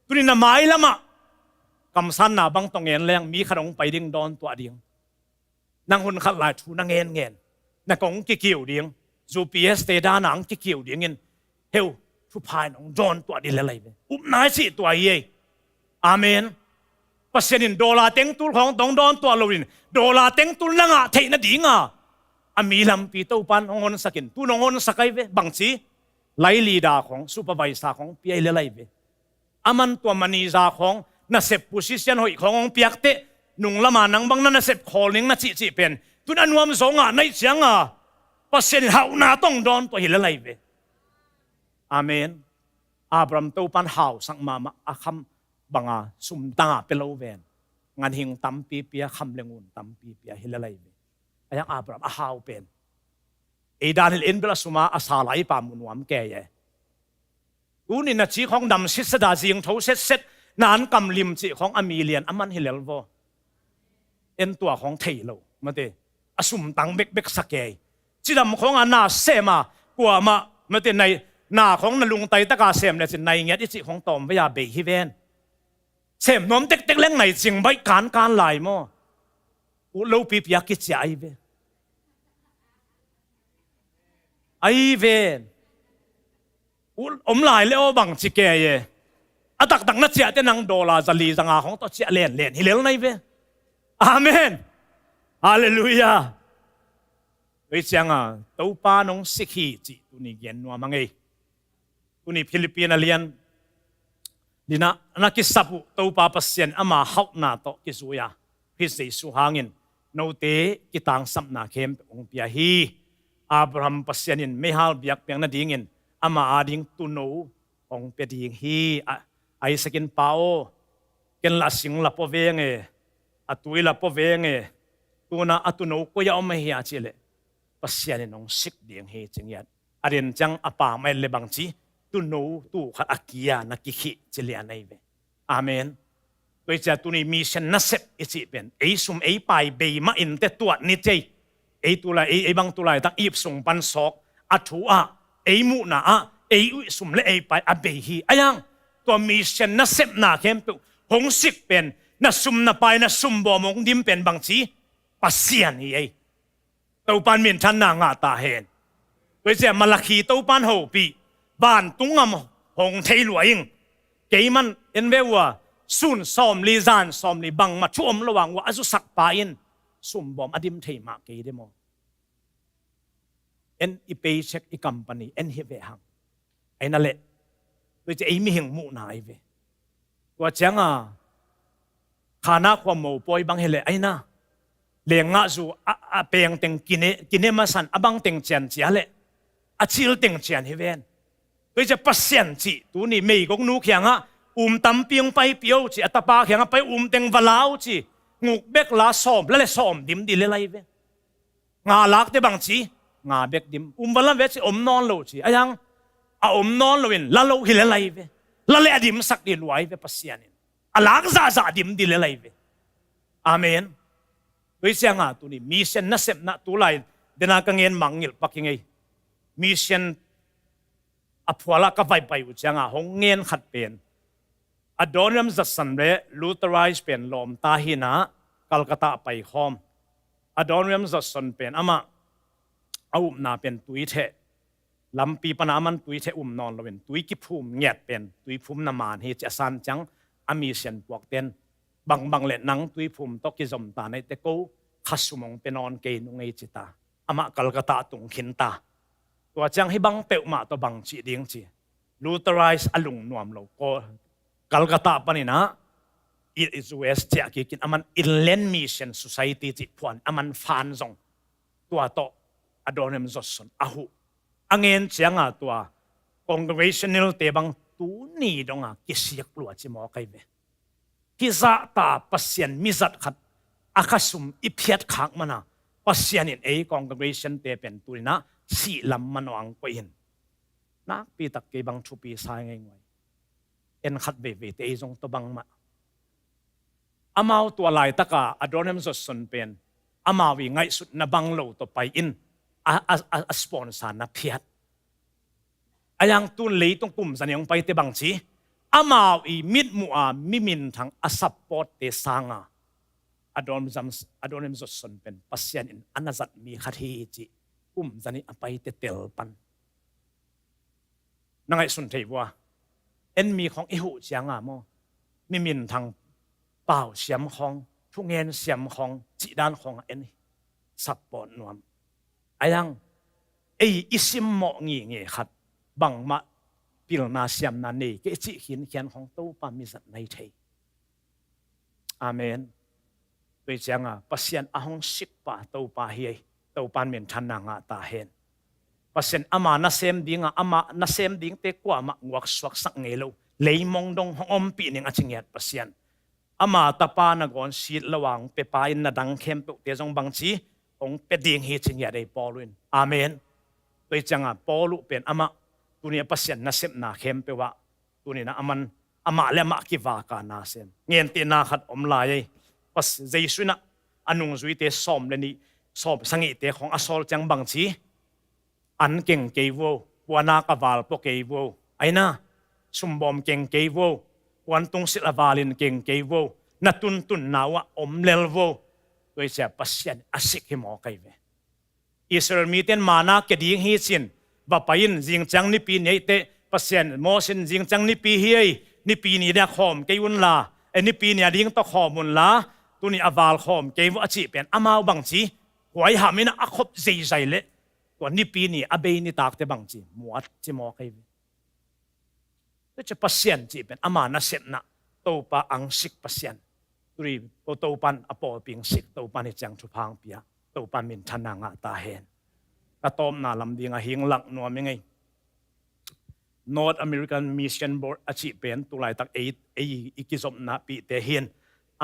tuni na mai lama kam san na bang tong en leng mi kharong pai ding don to ding nang hun khat lai thu na ngen na kong ki kiu ding GPS te da nang ki kiu ding in heu thu phai nong don to di le lai ve nai si to ai amen pasienin dola teng tul khong dong don to loin dola teng tul nanga theina dinga ami lam pi to pan ngon sakin tu ngon sakai ve bangchi lai li da khong supervisor khong pi le lai ve aman to mani za khong na sep position hoi khong piak te nung lama nang bang na sep calling na chi pen tun anuam zonga nai chianga pasien hau na tong don to hi le lai ve amen Abraham to pan hau sang mama akham บังอาสุมตาเปโลเวนงานหิงตั้มปีเปียคำเลงุนตั้มปีเปียฮิลอะไรไอ้ยังอับราฮัมฮาวเป็นไอ้ดานิเอลอินเบลสุมาอาสาไลปามุนวามแก่ยัยกูนี่นัดชีของดำสิสดาจิงทูเซ็ตนานกำลิมจีของอเมเลียนอามันฮิเลลโวเอ็นตัวของเทโลมาเตอสุมตังเบกสักเกยจีดำของอานาเซมากว่ามาเตในนาของนลุงไตตะกาเซมเนี่ยสิในเงี้ยที่จีของตอมพยาเบฮิเวนเซมน้อมเต็กเล่งไหนจิงใบการไหลมั่วอุลูปีพยากิจไอเวไอเวนอุไหลเลวบังจิเกยอาตักนัดเจ้าเตนังโดลาจะลีจังอาของตัวเจ้าเล่นฮิเลลไนเวอาเมนฮาเลลูยาไปจังตัวป้านงสิขีจิตุนี่เย็นนัวมังเอตุนี่ฟิลิปปินส์เลียนดินะนักกิสับุตัวป้าพัศยันอามาฮาวนาโตกิสุยาพิเศษสุหางินโนเตกิตังสัมนาเข้มองเปียฮีอับราฮัมพัศยันินไม่ฮาลเบียกเปียงนาดิ่งินอามาอาดิ่งตุโนองเปียดิ่งฮีไอสกินเปาเกินละสิงละพอเวงอตุยละพอเวงตัวน่ะอตุโนก็ยาอมเฮียจิเลพัศยันินองสิกดิ่งฮีจิงยันอเรียนจังอปาไม่เลบังจีตุโนตูขัดอักยานักกิขิจิเลอันไหนเวอาเมนโดยจะตุนี่มีเช่นนัสเซปอิจิเป็นไอซุมไอไปเบย์มาอินเตตัวนิเจไอตุลาไอบางตุลาตักอีบส่งปันศอกอัฐูไอมูนาไออุซุมเลไอไปอเบฮีอายังตัวมีเช่นนัสเซปนาเข้มตุหงสิกเป็นนัสุมนาไปนัสุมบ่มงดิมเป็นบางจีปัสเซียนนี่ไอตัวปันมีทันนางาตาเห็นโดยจะมาลักีตัวปันโฮปีบ้านตุงงามหงเทลวยเกมันเอ็นเวว่าสุนซ้อมลีจานซ้อมลีบังมาช่วมระหว่างว่าอสุสักปาอินสุ่มบอมอดิมเทมาเกยเดโมเอ็นอีเปย์เช็คอีคัมปานีเอ็นเฮเวหังไอ้นั่นแหละโดยจะไอ้มีเหงมูนายเวว่าจังขานาความโมปอยบังเฮเลไอ้น่ะเลี้ยงงาจูเปียงเต็งกินเนมาสันบังเต็งเจียนเจียเลชิลเต็งเจียนเฮเวนโดยจะปัสเซียนจีตัวนี้ไม่กงนูเขียงตั้มเปียงไปเปียวจีอัตปาเขียงไปเต็งวลาวจีงูเบกลาซ้อมและซ้อมดิมดีเลยไรเวงาลักเตบังจีงาเบกดิมวลาเวจีนอนโลจีอายังนอนโลวินละโลหิเลไรเวละเลดิมสักดีรวยเวปัสเซียนินลักซาดิมดีเลยไรเวอาเมนโดยเสียงตัวนี้มิชชั่นนัสเซปนัตัวไรเดนักเงินมังยิลปักยังไงมิชชั่นอภัวละก็ไปอุจจางหงเงินขัดเป็นอดอนยัมจัดสันเรลูเทอไรส์เป็นลมตาหินะกัลกัตาไปคอมอดอนยัมจัดสันเป็นอามาเอาหน้าเป็นตุยเทลำปีปนามันตุยเทนอนเราเป็นตุยกิภูมิเงียบเป็นตุยภูมินามานเฮจะสันจังอามีเสียนปวกเต้นบางเล่นนังตุยภูมิตกิจมตาในเตโกขัสมงเป็นนอนเกนุงเอจิตาอามากัลกัตาตุงขินตาตัวจังให้บังเปวมาตัวบังจีเดียงจีลูเทอไรส์อลุงนวมเราก็กัลกัตาปนินะอิสเวสเจ้ากินอามันอินเลนมิชชั่นสุสัยตีจิพวนอามันฟันซงตัวโตอดอนิมจสันอาหูอังเงินเสียงตัว congregational เตบังตูนี่ดงกิเสียกลัวจิมอไกเวกิซาตาปัสยันมิจัดขัดอาคาสุมอิเพียดขังมันปัสยันเอ congregation เตเป็นตุยนะสีลำมันวังไปเห็นนักปีตักเกบังชุปีสายไงงวยเอ็นขัดเบเวเตยงตัวบังมาอามาตัวลายตะกาอดอนมสดสนเป็นอามาวิไงสุดนบังโลตัวไปอินสปอนเซอร์นับเพียดอายังตุนเลยต้องกลุ่มสัญญาไปเตบังชีอามาวิมิดมัวมิมินทางอสับปอดเตสังอดอนมสดสนเป็นปัสยันอินอนาจัดมีคดีจีกลุ่มสัญญาไปเตเตลปันนั่งไอ้สุนทรีว่าเอ็นมีของอิหุเสียงโมมิมินทางเปล่าเสียมของทุกเงินเสียมของจีด้านของเอ็นสับปอนนวมอายังไออิสิมโมงี้ขัดบังมาพิลนาเสียมนานี่ก็จีหินเขียนของตู้ปามิสัตในเทอาเมนโดยเสียงปัสยันอาหงสิกปะตู้ปาเฮียตู้ปานเมียนทันนางตาเห็นปัสยันอามานาเซมดิ้งอามานาเซมดิ้งเตกว่ามาวักสวักสักเงโล lấy mong dong hom pi ning achingiat pasian ama tapa na gon sit lawang pe pa in na dang khem pe te jong bang chi ong pe ding hi chingia dei poluin amen toi changa polu pen ama tunia pasian na sep na khem pe wa tuni na aman ama le ma ki wa ka na sem ngien te na khat om lai pas jesu na anung zui te som le ni som sangi te khong asol chang bang chi an keng ke wo wana ka wal po ke wo aina sumbom keng ke wo wan tung sil avalin keng ke wo na tun tun nawa om lel wo toi cha pasian asik hi mo kai ve Israel mi ten mana ke ding hi chin ba pain jing chang ni pi nei te pasian mo sin jing chang ni pi hi ni pi ni da khom ke un la ni pi ni ding to khom un la tu ni aval khom ke wo achi pen amau bang chi hoi hamina akhop zai zai le to ni pi ni abe ni tak te bang chi muat chi mo kai ve to pasian chi pen ama na set na to pa ang sik pasian turi to pan apo ping sik to pan ni chang thu phang pia to pan min thana nga ta hen ka tom na lam dinga hing lak no mi ngai North American Mission Board achi pen tulai tak 8 ikizom na pi te hin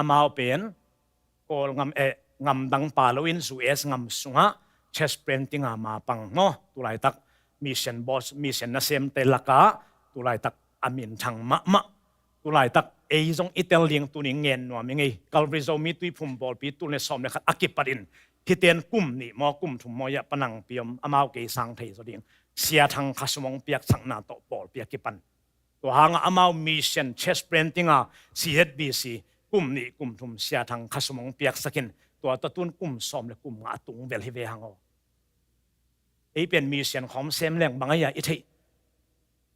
amao pen kol ngam dang palawin US ngam sunga chest printing ama pang no tulai tak mission boss mission na sem te laka tulai tak amin thang ma tulai tak jong itel ling tuning ngen no mi ngai Calvary Zomi tui phum bol pi tu le som le khat akiparin hiten kum ni mo kum thum mo ya panang piom amao ke sang thei so ding sia thang khasmong piak chang na to bol piak ki pan to hanga amao mission chest printing a CHBC kum ni kum thum sia thang khasmong piak sakin to tun kum som le kum nga tung vel hi ve hango ei pen mission khom sem leng bangaya i thei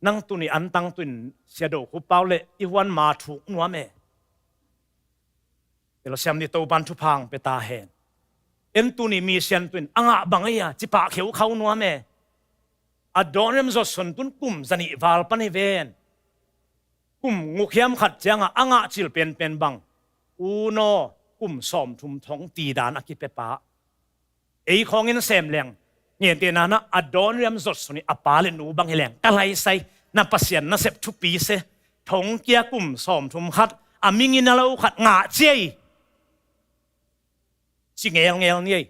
nang tu ni an tang tun sia do khu pau le i wan ma thuk nuam e elo sam ni to ban thu phang pe ta hen en tu ni mission tun anga bangaya chi pa kheu khau nuam e adorem zo son tun kum zani wal pani ven kum ngukhiam khat changa anga chil pen pen bang uno kum som thum thong ti dan akip pe pa ei khong in sem leng ngien te na na adorem zo soni apale nu bang heleng kalai sai na pasian na sep thu pi se thong kia kum som thum khat aming in alo khat nga chei chi ngel ngel ni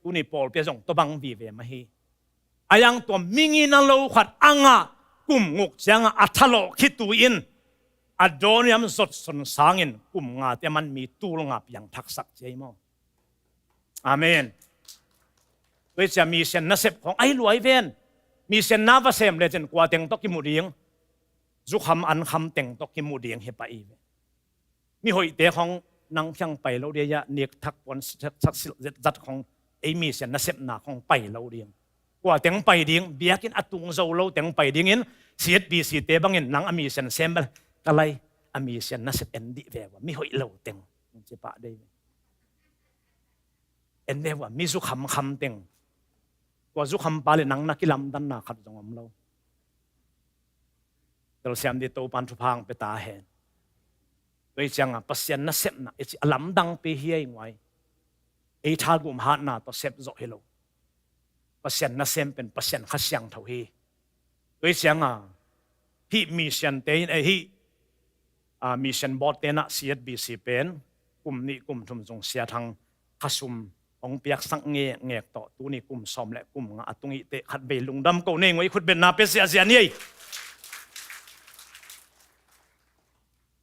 tu ni pol pe jong to bang vi ve ma hi ayang to mingi na lo khat anga kum nguk changa athalo khitu in adoniam zot son sangin kum nga te man mi tul nga piang thak sak chei mo amen we cha mi sen na sep khong ai luai ven mi sen na va sem le chen kwa teng to ki mu ding zu kham an kham teng to ki mu ding he pa i mi hoi te khong nang fyang pai lo dia ya nek thak pon sak sil zat khong ei mi sen na sep na khong pai lo ding qua tiếng bay điên biakin atung zo lo tiếng bay điên in CHBC te bangin nang ami sen sembel kalai ami sen na set endi ve wa mi hoi lo tiếng che pa dei ende wa mi zu kham kham tiếng qua zu kham pa le nang na kilam dan na khat jong am lo tel siam di to pan thu phang pe ta hen toi chang a pasien na sep na ichi alam dang pe hi ngwai ei thal gum hat na to sep zo hello pasien na sem pen pasien khasyang thau hi toi siang a hi mission te hi mission board te na CHBC pen kum ni kum thum jong sia thang khasum ong piak sang nge to tu ni kum som le kum nga atungi te khat be lungdam ko ne ngoi khut ben na pe sia sia ni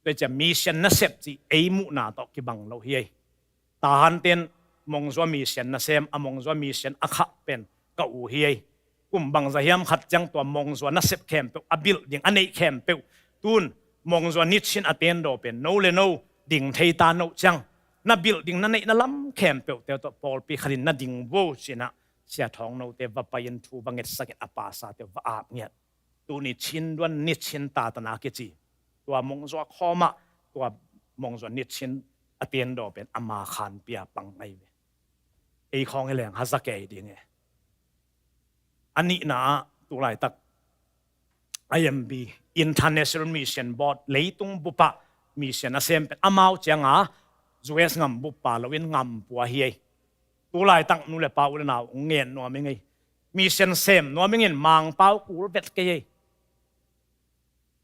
toi cha mission na sep chi ei mu na to ki bang lo hi ta han ten mong zo mission na sem among zo mission akha pen ka u hi kum bang za hiam khat chang to mong zo na sep kem pe abil ding anei kem pe tun mong zo nit chin aten do pen no le no ding thei ta no chang na building na nei na lam kem pe te to pol pi khalin na ding wo china sia thong no te va payen thu banget saket apa sa te va ap nget tu ni chin don nit chin ta ta na ke chi to mong zo khoma to mong zo nit chin aten do pen ama khan pia pang ai ei khong eleng ha za ke ding e ani na tu lai tak IMB International Mission Board leitung bupa mission asem pen amau changa US ngam bupa lawin ngam puwa hi tu lai tak nu le pau le naw ngen no mi ngai mission sem no mi ngin mang pau kur bet ke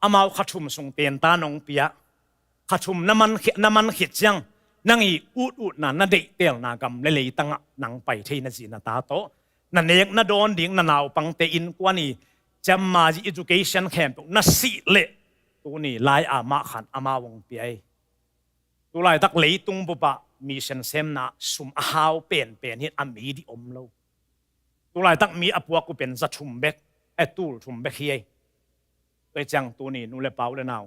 อามาขัดชุมส่งเตียนตานองเปียขัดชุมน้ำมันขิดจังนั่งอีอูดนั่นเด็กเตียลนากำเลยตั้งนังไปที่นั่นสินาตาโตนั่นเอกนั่นโดนดิ่งนั่นเอาปังเตอินกว่านี่จะมาจี education camp นั่นสิเละตัวนี้ลายอามาขันอามาวงเปียตัวลายตักเลยตุงบุปะมีเซนเซมนะสุมอาหาวเป็นฮิตอามีดิอมโลตัวลายตักมีอปวกกูเป็นสัชุมเบกตูลชุมเบกเฮียไปจังตัวนี้นู่นเลยเปล่าเลยนาว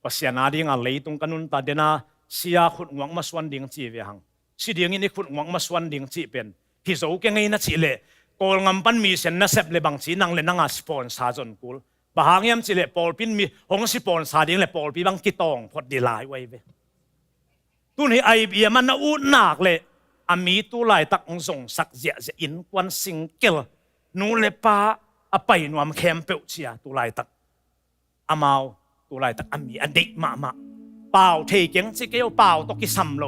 ภาษาหน้าดิ่งอะไรตรงกันนู่นตาเดน่าเสียขุดหวังมาสวนดิ่งจีเวียงสิดิ่งนี่ขุดหวังมาสวนดิ่งจีเป็นที่โซ่แกงไงนั่นจีเล่กอลงำปันมีเส้นนั่นเสพเลยบางทีนั่งเล่นนั่งสปอนซาจนกูบางอย่างจีเล่ปอลปินมีหงสปอนซาดิ่งเล่ปอลปีบางกิตองพอดีลายไว้เว้ตัวนี้ไอเบียมันน่าอุดหนักเลยอามีตัวลายตักองส่งสักเจะอินควันซิงเกิลนู่นเลยป้าอไปนวมแคมเปิลเชียตัวลายตักอามาตัวลายตักอามีอดีตมาเปล่าเทเก่งสิเกี่ยวเปล่าตกิสัมโล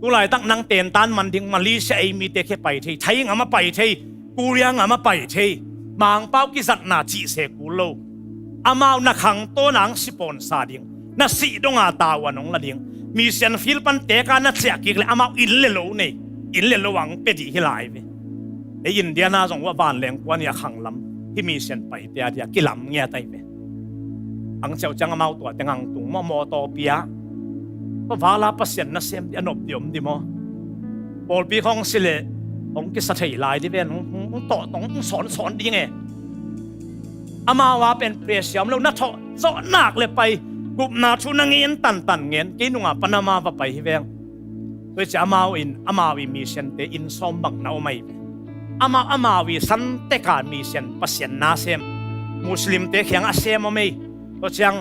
ตัวลายตักนั่งเตียนตันมันดิ่งมาลีเสียมีเตะแค่ไปเทไทยงามาไปเทกูเรียงามาไปเทมังเป้ากิสัตนาจีเสกูโลอามาหนักขังตัวหนังสปอนซาดิ่งน่าสีดงอาตาวันงละดิ่งมีเสียนฟิลปันเตะกันน่าเสียกิเลยอามาอินเลโลนี่อินเลโลวังเป็ดที่หลายไปไออินเดียน่าสงว่าบ้านแหลงกว่านี่ขังลำที่มีเสียนไปเตะเดียกิลำเงี้ยไตไปอังเจ้าจังอามาตัวแต่งังตุงมอโตเปียก็ฟ้าลาปัสเซียนน่าเสียมอนบเดียมดิโมบอลปีของสิเลองกิสัตย์ลายที่เป็นองต่อต้องสอนดีไงอามาว่าเป็นเปรียเสียมแล้วนัทโซหนักเลยไปกุบนาชุนังเงินตันเงินกินุงาปนามาว่าไปที่เวงโดยจะอามาวิมีเซนเตอินซอมบังนาอไม่อามาวิสันเตกามีเซนปัสเซียนนาเซมมุสลิมเตเขียงอาเซมอไม่ตัวจัง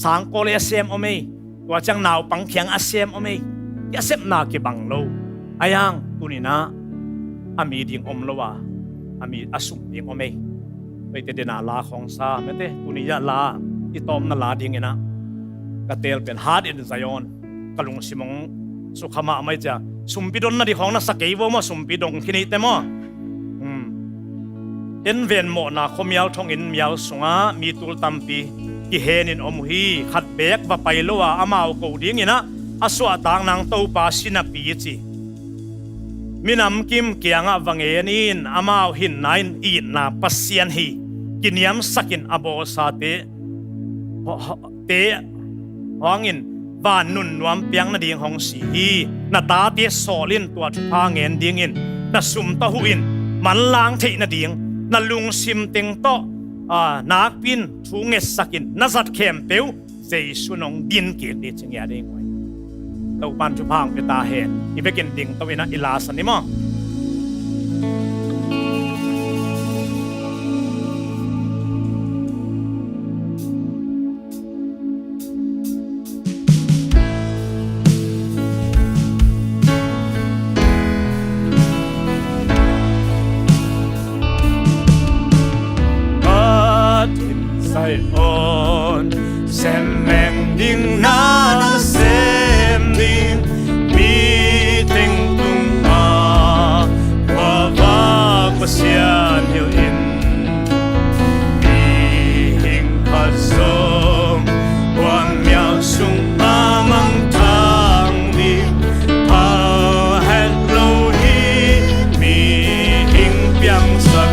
สังโกเลอาเซมอไม่ตัวจังนาวปังเขียงอาเซมอไม่ยาเซมนาเก็บังโลอายังตุนินะอามีดิ่งอมโลวะอามีอาสุมดิ่งอไม่ไปเตเดนาลาของซาเมเตตุนิยะลาที่ตอมนั่นลาดิ่งนะกระเตลเป็นฮาร์ดอินไซออนกลุงสิมงสุขมาไม่จะสุมปิดอนนั่นที่ของนักสกีวมาสุมปิดงที่นี่เต็มเอ็นเวนโมนาคมยาวทองอินยาวสงามีตุลตัมปีกิเฮนินอมฮีขัดเบกว่าไปโลว่าอามาเอากูดิ่งนะอาสวะต่างนางเต้าปาสินาปีจีมินำกิมเกียงวังเอนินอามาหินนายอินนาปัสเซียนฮีกินยามสักินอโบสาเตห้องอินบ้านนุ่นนวมเปียงนาดิ่งห้องสีนาตาเตโซลินตัวทุพาเงินดิ่งอินนาสุมตะหุอินมันล้างเทนาดิ่งนาลุงซิมเต็งโตนักบินทุ่งเอสกินนาจัดเข้มเปียวเจสุนงดินเกิดดิจึงยาได้ไว้ตัวปันทุพางเปตาเห็นอีเวกินดิ่งตัวนั้นอิลาสันนิมon semeng ding na sem ding mi ting tung a wa va pasian hiu in mi hing kha som wang miao sung a mang thang ni pa het lo hi mi hing piang sak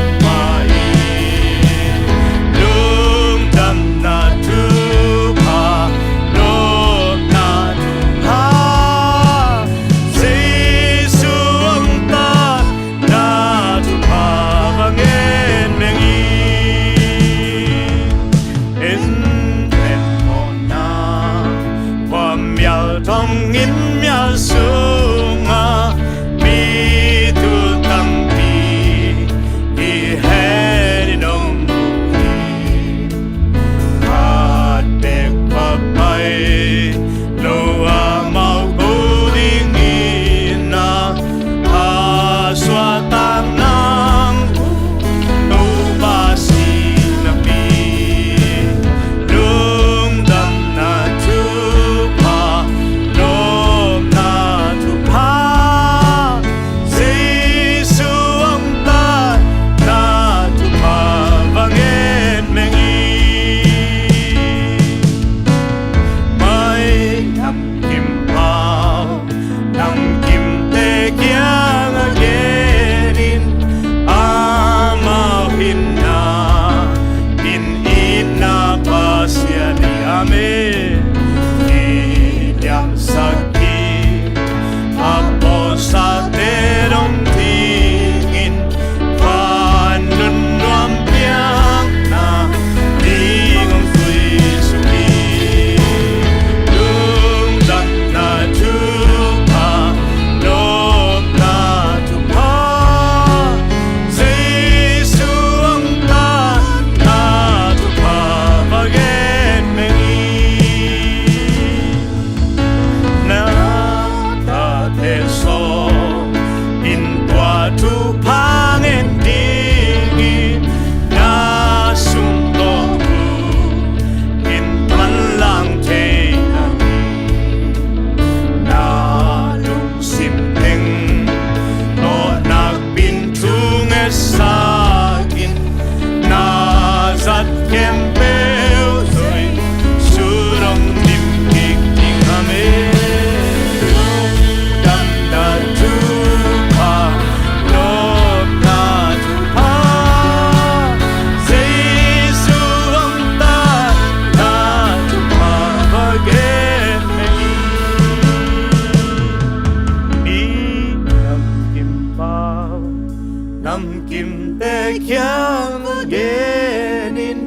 kim te kyang genin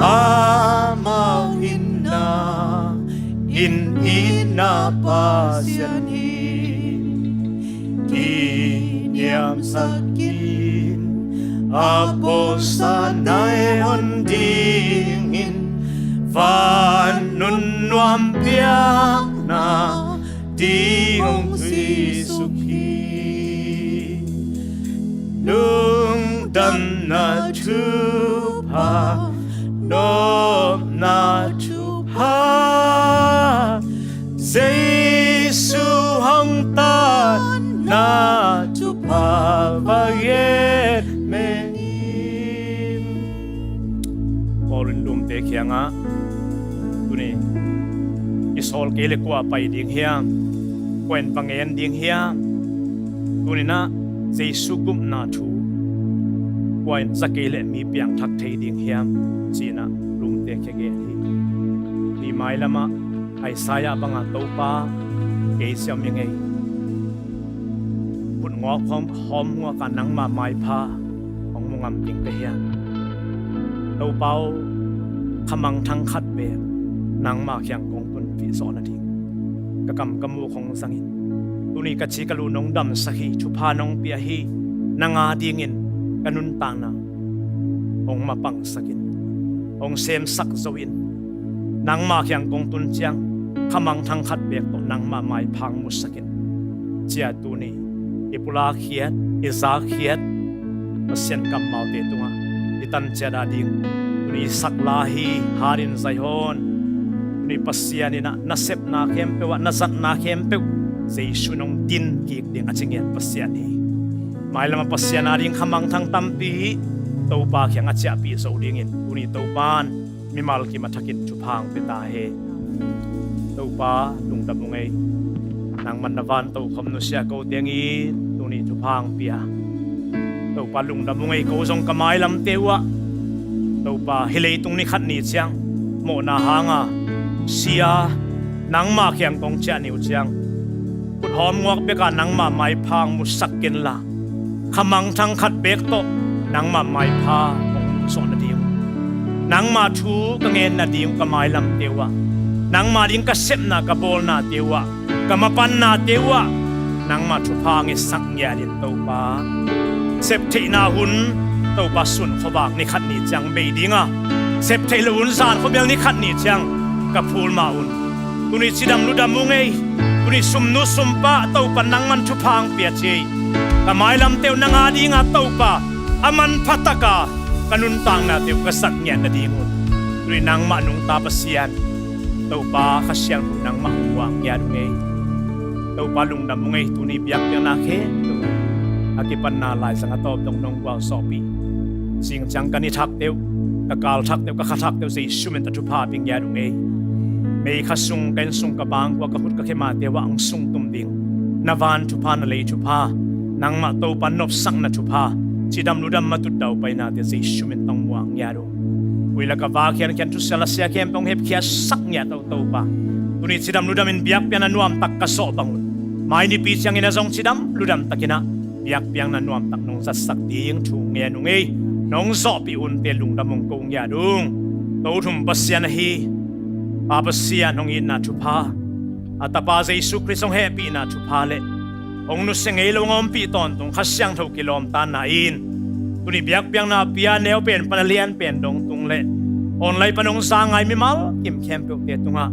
ama hinna in ina pasyanin kinyam sakin apo sanay ondingin van nun nuam piang na Diong Suki Nung dam na chupa Nom na chupa Jesu hang ta na chupa Vayet menim Pauline dum te kya nga tuni isol kele kwa pai ding hiam kwen pangen ding hiam tuni na Jesu kum na thu kwen zakele mi piang thak thei ding hiam china lum te khe ge hi mai lama Isaiah banga topa ke siam mi ngei put ngok hom ngwa ka nang ma mai pha ong mungam ting te hiam tau pau khamang thang khat be nang ma khyang kong tun pi so na thing ka kam kamu khong sangin tuni ka chi kalu nong dam sahi chu pha nong pia hi nanga dingin kanun ta na ong ma pang sakin ong sem sak zoin nang ma khyang kong tun chiang khamang thang khat be to nang ma mai phang mu sakin chia tuni ipula khiat iza khiat pasien kam mau te tunga itan chada ding ni saklahi harin zaihon ni pasiani na nasep na kempe wa nasat na kempe Jesu nong tin ki ding achingyan pasiani mailama pasiana ring khamang thang tampi topa khyang acha pi so dingin uni topan mimal ki mathakit chuphang pe ta he topa lungdamungai nang mannavan to khamnu sia ko tengi tuni chuphang pia topa lungdamungai ko jong kamai lam tewa topa hilei tung ni khat ni chiang mo na hanga sia nang ma khyang kong cha niu chiang put hom ngok be ka nang ma mai phang mu sakin la khamang thang khat bek to nang ma mai pha kong so na dim nang ma thu ka ngen na dim ka mai lam tewa nang ma ding ka sep na ka bol na tewa ka mapan na tewa nang ma thu phang e sak nya din topa sep thei na hun tàu ba sun kho bak ni khat ni chang be dinga sep thei lun zan kho bel ni khat ni chang ka phul ma un tuni chidam lu dam ngei tuni sum nu sum pa tàu pa nang man thu phang pia che ka mai lam teu nanga dinga tàu pa aman phataka kanun tang na teu ka sak nya na ding un tuni nang ma nung ta pasian tàu pa kha siang nang ma wang ya ngei tàu pa lung dam ngei tuni biak yang na khe akipan na lai sang atop dong nong wal sopi sing chang kani thak teu ka kal thak teu ka khathak teu sei sumen ta thu pha ping ya dung ei mei khasung kan sung ka bang wa ka hut ka khema te wa ang sung tum ding navan thu pha na lei thu pha nang ma to pan nop sang na thu pha chidam ludam ma tu dau pai na te sei sumen tong wang ya do uila ka va khian khian thu sala sia kem tong hep khia sak nya to to pa tuni chidam ludam in biak pian anuam tak ka so bangun mai ni pi chang ina zong chidam ludam takina biak piang na nuam tak nong sa sak ding thu nge nu ngei nong zo pi un te lung da mong kong ya dung to thum pasian hi pa pasian nong in na thu pha atapa Jesu Christ ong happy na thu pha le ong nu sengei lo ngom pi ton tung khasyang tho kilom tan na in tuni biak piang na pia neo pen panalian pen dong tung le online panong sa ngai mi mal kim khem pe te tunga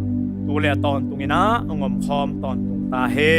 tu le ton tungina ongom khom ton tung ta he